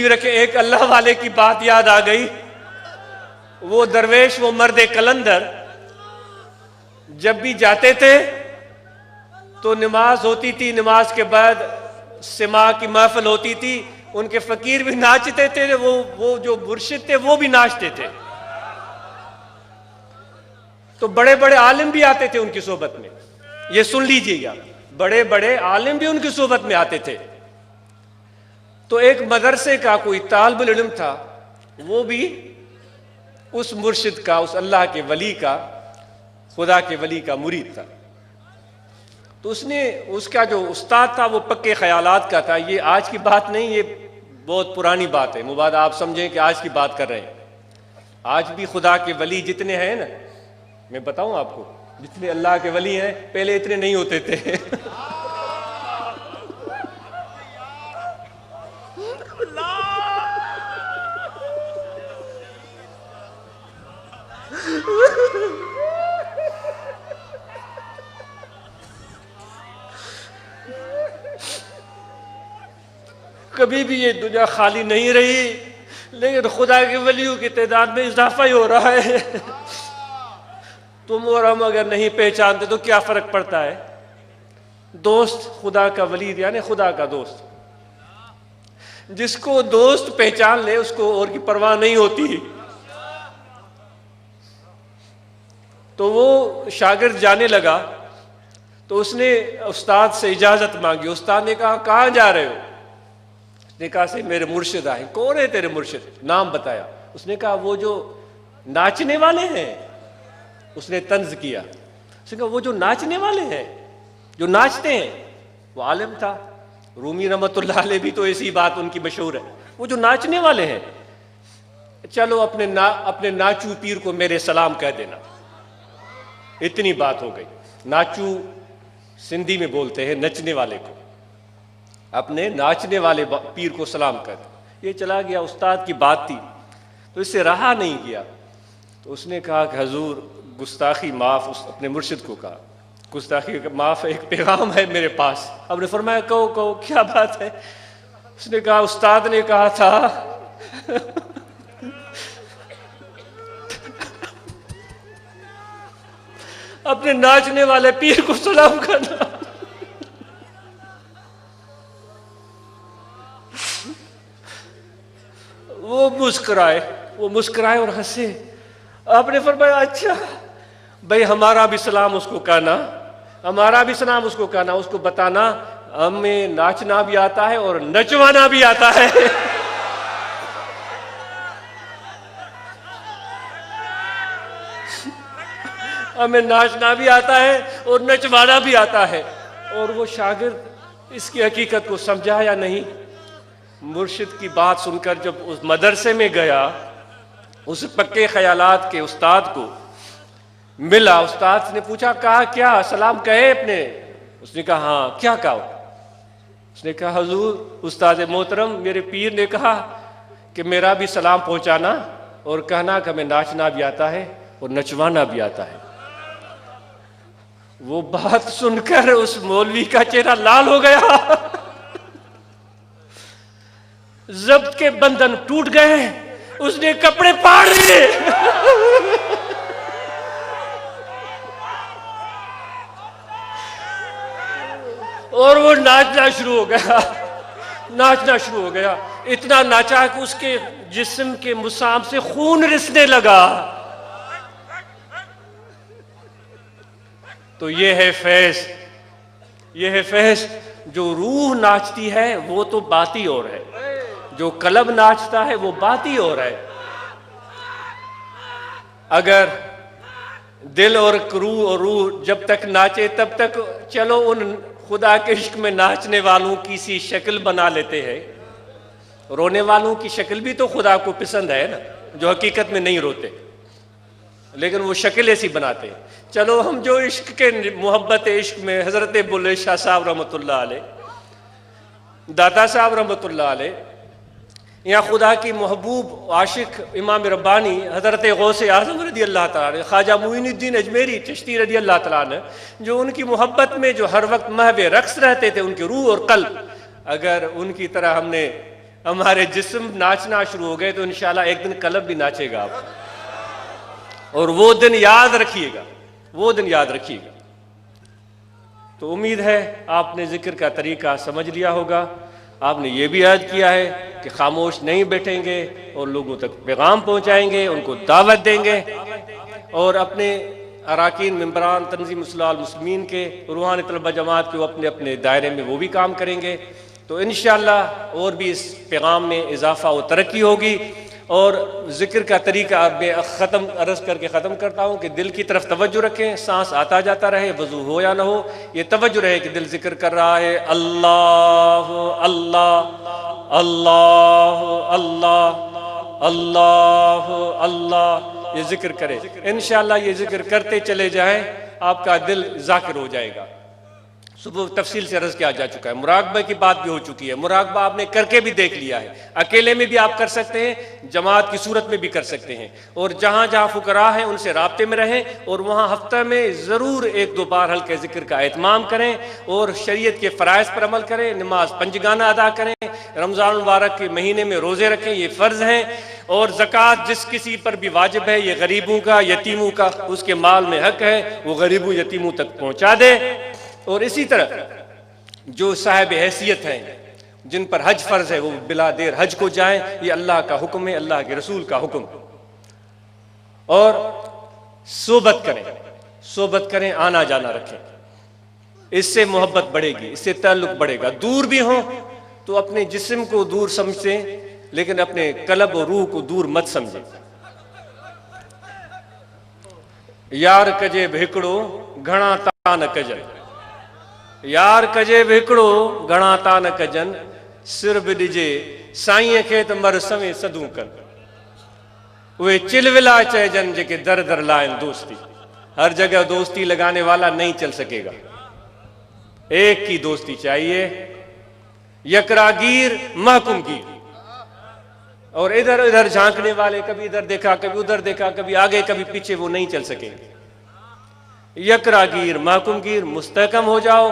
रखे। एक अल्लाह वाले की बात याद आ गई। वो दरवेश, वो मर्दे कलंदर जब भी जाते थे तो नमाज होती थी, नमाज के बाद सिमा की महफिल होती थी, उनके फकीर भी नाचते थे, वो जो मुर्शिद थे वो भी नाचते थे। तो बड़े बड़े आलिम भी आते थे उनकी सोबत में। ये सुन लीजिएगा, बड़े बड़े आलिम भी उनकी सोबत में आते थे। तो एक मदरसे का कोई तालिब इल्म था, वो भी उस मुर्शिद का, उस अल्लाह के वली का, खुदा के वली का मुरीद था। तो उसने, उसका जो उस्ताद था वो पक्के ख्यालात का था। ये आज की बात नहीं, ये बहुत पुरानी बात है। मुबादा आप समझें कि आज की बात कर रहे हैं। आज भी खुदा के वली जितने हैं ना, मैं बताऊं आपको, जितने अल्लाह के वली हैं पहले इतने नहीं होते थे। कभी भी ये दुनिया खाली नहीं रही, लेकिन खुदा के वलियों की तादाद में इजाफा ही हो रहा है। तुम और हम अगर नहीं पहचानते तो क्या फर्क पड़ता है। दोस्त खुदा का वली यानी खुदा का दोस्त, जिसको दोस्त पहचान ले उसको और की परवाह नहीं होती। तो वो शागिर्द जाने लगा तो उसने उस्ताद से इजाजत मांगी। उस्ताद ने कहा कहाँ जा रहे हो? उसने कहा से मेरे मुर्शिद आए। कौन है तेरे मुर्शिद? नाम बताया। उसने कहा वो जो नाचने वाले हैं। उसने तंज किया। उसने कहा वो जो नाचने वाले हैं, जो नाचते हैं। वो आलिम था, रूमी रहमतुल्लाह अलैह भी तो ऐसी बात उनकी मशहूर है। वो जो नाचने वाले हैं, चलो अपने नाचू पीर को मेरे सलाम कह देना। इतनी बात हो गई। नाचू सिंधी में बोलते हैं नचने वाले को। अपने नाचने वाले पीर को सलाम कर। ये चला गया। उस्ताद की बात थी तो इससे रहा नहीं गया। तो उसने कहा कि हजूर गुस्ताखी माफ़। अपने मुर्शिद को कहा गुस्ताखी माफ़, एक पैगाम है मेरे पास। आपने फरमाया कहो कहो, क्या बात है? उसने कहा उस्ताद ने कहा था अपने नाचने वाले पीर को सलाम करना। वो मुस्कुराए और हंसे। आपने फरमाया अच्छा भाई, हमारा भी सलाम उसको कहना, हमारा भी सलाम उसको कहना। उसको बताना हमें नाचना भी आता है और नचवाना भी आता है। हमें नाचना भी आता है और नचवाना भी आता है। और वो शागिर्द इसकी हकीकत को समझा या नहीं। मुर्शिद की बात सुनकर जब उस मदरसे में गया, उस पक्के ख्यालात के उस्ताद को मिला। उस्ताद ने पूछा कहा क्या, सलाम कहे अपने? उसने कहा हाँ। क्या कहा? उसने कहा हजूर उस्ताद मोहतरम, मेरे पीर ने कहा कि मेरा भी सलाम पहुंचाना और कहना कि हमें नाचना भी आता है और नचवाना भी आता है। वो बात सुनकर उस मौलवी का चेहरा लाल हो गया। जब्त के बंधन टूट गए। उसने कपड़े फाड़ लिए। और वो नाचना शुरू हो गया। नाचना शुरू हो गया। इतना नाचा कि उसके जिस्म के मुसाम से खून रिसने लगा। तो ये है फैज। ये है फैज। जो रूह नाचती है वो तो बात ही और है, जो कलब नाचता है वो बात ही और है। अगर दिल और रूह जब तक नाचे तब तक चलो उन खुदा के इश्क में नाचने वालों की सी शक्ल बना लेते हैं। रोने वालों की शक्ल भी तो खुदा को पसंद है ना, जो हकीकत में नहीं रोते, लेकिन वो शक्ल ऐसी बनाते हैं। चलो हम जो इश्क के मोहब्बत इश्क में हजरत बुल्ले शाह साहब रहमतुल्लाह अलैह, दाता साहब रहमतुल्लाह अलैह, या खुदा की महबूब आशिक इमाम रब्बानी हजरत गौसे आज़म रदी अल्लाह तआला ने, ख्वाजा मुइनुद्दीन अजमेरी चिश्ती रदी अल्लाह तआला ने, जो उनकी मोहब्बत में जो हर वक्त महवे रक्स रहते थे, उनकी रूह और कल्ब, अगर उनकी तरह हमने हमारे जिस्म नाचना शुरू हो गए तो इंशाल्लाह एक दिन कल्ब भी नाचेगा आपका। और वो दिन याद रखिएगा, वो दिन याद रखिएगा। तो उम्मीद है आपने जिक्र का तरीका समझ लिया होगा। आपने ये भी याद किया है कि खामोश नहीं बैठेंगे और लोगों तक पैगाम पहुंचाएंगे, उनको दावत देंगे और अपने अराकीन मेंबरान तंजीम इस्लाह मुस्लिमीन के रूहानी तलबा जमात के वो अपने अपने दायरे में वो भी काम करेंगे। तो इंशाअल्लाह और भी इस पैगाम में इजाफा और तरक्की होगी। और जिक्र का तरीका मैं ख़त्म अर्ज़ करके ख़त्म करता हूँ कि दिल की तरफ तवज्जो रखें, सांस आता जाता रहे, वज़ू हो या ना हो, ये तवज्जो रहे कि दिल जिक्र कर रहा है अल्लाह अल्लाह अल्लाह अल्लाह अल्लाह अल्लाह, ये जिक्र करे। इंशाअल्लाह ये जिक्र करते चले जाएं, आपका दिल जाकिर हो जाएगा। सुबह तफसील से अर्ज किया जा चुका है, मुराकबे की बात भी हो चुकी है, मुराकबा आपने करके भी देख लिया है, अकेले में भी आप कर सकते हैं, जमात की सूरत में भी कर सकते हैं। और जहाँ जहाँ फुकरा हैं उनसे राब्ते में रहें और वहाँ हफ्ता में ज़रूर एक दो बार हल्के जिक्र का एहतमाम करें और शरीयत के फ़राइज़ पर अमल करें, नमाज पंजगाना अदा करें, रमज़ान मुबारक के महीने में रोज़े रखें, ये फ़र्ज़ हैं। और ज़कात जिस किसी पर भी वाजिब है, ये गरीबों का यतीमों का उसके माल में हक है, वो गरीबों यतीमों तक पहुँचा दे। और इसी तरह जो साहिब हैसियत हैं, जिन पर हज फर्ज है, वो बिला देर हज को जाएं, ये अल्लाह का हुक्म है, अल्लाह के रसूल का हुक्म। और सोबत करें, आना जाना रखें, इससे मोहब्बत बढ़ेगी, इससे ताल्लुक बढ़ेगा। दूर भी हो तो अपने जिस्म को दूर समझें, लेकिन अपने कल्ब और रूह को दूर मत समझें। यार कजे हिकिड़ो घणा ता न कजन, यार कजे हिकिड़ो घणा ता न कजन, सिर बि ॾिजे साईंअ खे त मर सवें सदूं कनि। उहे चिलविला चइजन जेके दर दर लाइन दोस्ती, हर जगह दोस्ती लगाने वाला नहीं चल सकेगा, एक की दोस्ती चाहिए, यकरागीर महकुमगीर। और इधर उधर झांकने वाले, कभी इधर देखा कभी उधर देखा, कभी आगे कभी पीछे, वो नहीं चल सकेंगे। यकरागीर महकुमगीर, मुस्तहकम हो जाओ,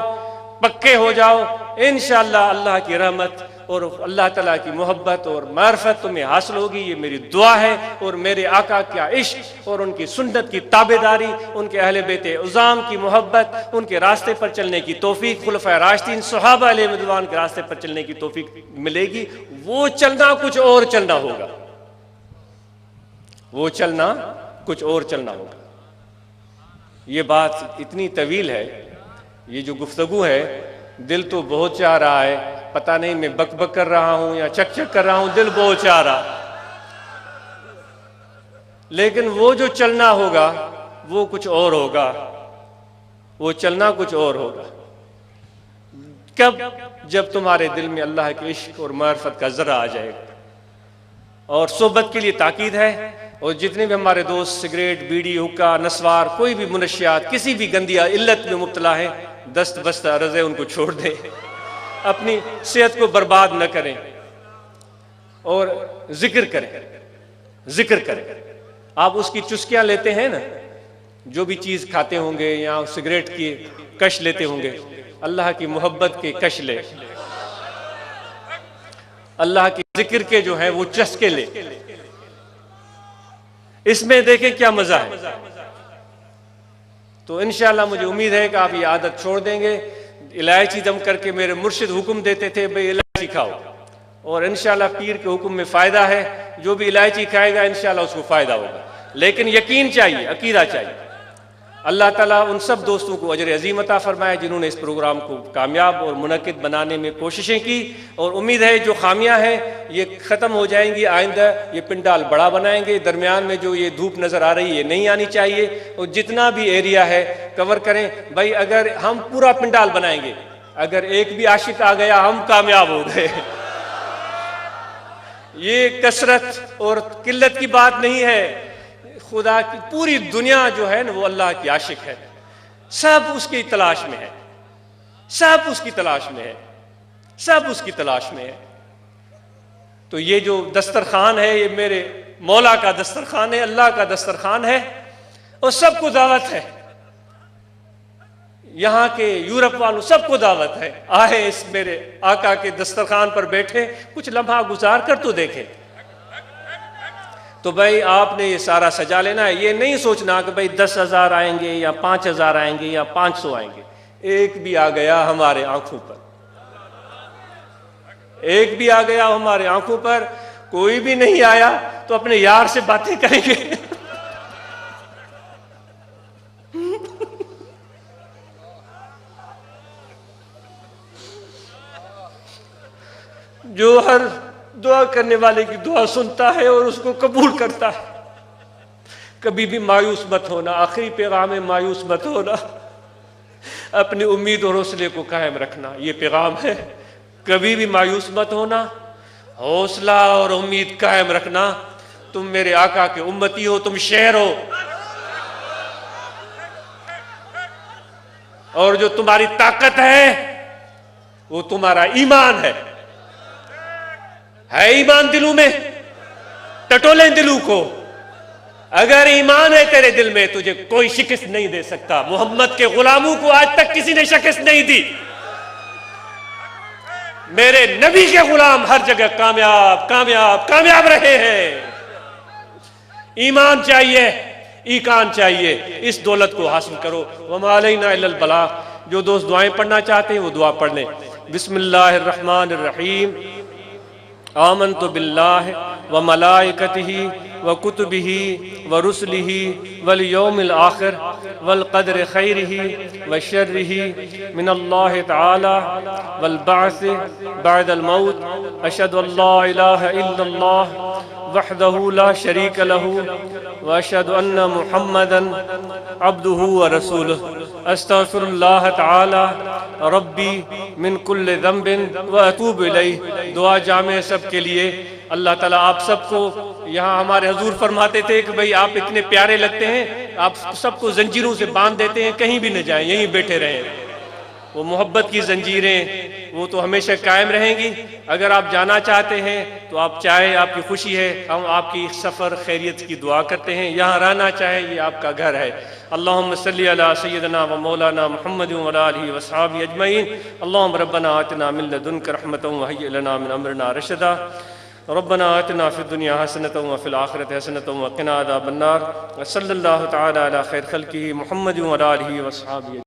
पक्के हो जाओ, इंशाअल्लाह अल्लाह की रहमत और अल्लाह ताला की मोहब्बत और मार्फत तुम्हें हासिल होगी। ये मेरी दुआ है। और मेरे आका का इश्क और उनकी सुन्नत की ताबेदारी, उनके अहले बेते उज़ाम की मोहब्बत, उनके रास्ते पर चलने की तौफीक, खुलफाए राशिदीन सहाबा अलैहिम रिज़वान के रास्ते पर चलने की तौफीक मिलेगी। वो चलना कुछ और चलना होगा, वो चलना कुछ और चलना होगा। ये बात इतनी तवील है, ये जो गुफ्तगू है, दिल तो बहुत चाह रहा है, पता नहीं मैं बक बक कर रहा हूं या चक चक कर रहा हूं, दिल बहुत चाह रहा, लेकिन वो जो चलना होगा वो कुछ और होगा, वो चलना कुछ और होगा। कब? जब तुम्हारे दिल में अल्लाह के इश्क और मार्फत का जरा आ जाएगा। और सोबत के लिए ताकीद है। और जितने भी हमारे दोस्त सिगरेट, बीड़ी, हुक्का, नस्वार, कोई भी मुनशियात, किसी भी गंदी इल्लत में मुब्तला है, दस्त बस्त अर्ज़ है, उनको छोड़ दें, अपनी सेहत को बर्बाद न करें और जिक्र करें। आप उसकी चुस्कियां लेते हैं ना, जो भी चीज़ खाते होंगे या सिगरेट की कश लेते होंगे, अल्लाह की मोहब्बत के कश ले, अल्लाह के जिक्र के जो है वो चस्के ले, इसमें देखें क्या मजा है। तो इंशाअल्लाह मुझे उम्मीद है कि आप ये आदत छोड़ देंगे। इलायची दम करके मेरे मुर्शिद हुक्म देते थे, भाई इलायची खाओ, और इंशाअल्लाह पीर के हुक्म में फ़ायदा है, जो भी इलायची खाएगा इंशाअल्लाह उसको फ़ायदा होगा। लेकिन यकीन चाहिए, अकीदा चाहिए। अल्लाह ताला उन सब दोस्तों को अजर अजीम अता फरमाए जिन्होंने इस प्रोग्राम को कामयाब और मुनक्किद बनाने में कोशिशें की। और उम्मीद है जो खामियां हैं ये ख़त्म हो जाएंगी। आइंदा ये पिंडाल बड़ा बनाएंगे, दरमियान में जो ये धूप नज़र आ रही है ये नहीं आनी चाहिए, और जितना भी एरिया है कवर करें। भाई अगर हम पूरा पिंडाल बनाएंगे, अगर एक भी आशिक आ गया हम कामयाब हो गए। ये कसरत और किल्लत की बात नहीं है, खुदा की पूरी दुनिया जो है ना वो अल्लाह की आशिक है, सब उसकी तलाश में है, सब उसकी तलाश में है, सब उसकी तलाश में है। तो ये जो दस्तरखान है ये मेरे मौला का दस्तरखान है, अल्लाह का दस्तरखान है, और सबको दावत है। यहाँ के यूरोप वालों सबको दावत है, आए इस मेरे आका के दस्तरखान पर बैठे, कुछ लम्हा गुजार कर तो देखें। तो भाई आपने ये सारा सजा लेना है, ये नहीं सोचना कि भाई 10,000 आएंगे या 5,000 आएंगे या 500 आएंगे। एक भी आ गया हमारे आंखों पर, एक भी आ गया हमारे आंखों पर, कोई भी नहीं आया तो अपने यार से बातें करेंगे। जो हर दुआ करने वाले की दुआ सुनता है और उसको कबूल करता है। कभी भी मायूस मत होना, आखिरी पैगाम है, मायूस मत होना, अपनी उम्मीद और हौसले को कायम रखना, ये पैगाम है। कभी भी मायूस मत होना, हौसला और उम्मीद कायम रखना। तुम मेरे आका के उम्मती हो, तुम शेर हो, और जो तुम्हारी ताकत है वो तुम्हारा ईमान है ईमान दिलों में, टटोले दिलों को। अगर ईमान है तेरे दिल में, तुझे कोई शिकस्त नहीं दे सकता। मोहम्मद के गुलामों को आज तक किसी ने शिकस्त नहीं दी। मेरे नबी के गुलाम हर जगह कामयाब कामयाब कामयाब रहे हैं। ईमान चाहिए, ईकान चाहिए, इस दौलत को हासिल करो। वमा अलैना इल्लल बलाग। जो दोस्त दुआएं पढ़ना चाहते हैं वो दुआ पढ़ लें। बिस्मिल्लाहिर्रहमानिर्रहीम। आमन्तु बिल्लाहि व मलाइकतिही व कुतुबिही व रुसलिही वल यौमिल आखिर वल क़द्रि खैरिही व शर्रिही मिनल्लाहि तआला वल बअस बअदल मौत। अशहदु अल्ला इलाहा इल्लल्लाह वहदहु ला शरीक लहू व अशहदु अन्ना मुहम्मदन अब्दुहु व रसूलुहु। अस्तगफिरुल्लाह तआला रब्बी मिन कुल्लि ज़ंबिन व अतूबु इलैहि। दुआ जामे सबके लिए। अल्लाह ताला आप सबको, यहाँ हमारे हुजूर फरमाते थे कि भाई आप इतने प्यारे लगते हैं, आप सबको जंजीरों से बांध देते हैं, कहीं भी न जाएं, यहीं बैठे रहें। वो मोहब्बत की जंजीरें वो तो हमेशा कायम रहेंगी। अगर आप जाना चाहते हैं तो आप चाहे, आपकी खुशी है, हम आपकी सफ़र खैरियत की दुआ करते हैं। यहाँ रहना चाहे, ये आपका घर है। अल्लाहुम्मा सल्ली अला सय्यदना व मौलाना मुहम्मद व अला आलिहि व अस्हाबिहि अजमईन। अल्लाहुम्मा रब्बना आतिना मिन लदुनका रहमतन व हय्यि लना मिन अमरिना रशदा। रब्बना आतिना फिद दुनिया हसनतन व फिल आखिरति हसनतन व क़िना अज़ाबन्नार। व सल्लल्लाहु तआला अला खैर खल्क़िही मुहम्मद व अला आलिहि व अस्हाबिहि।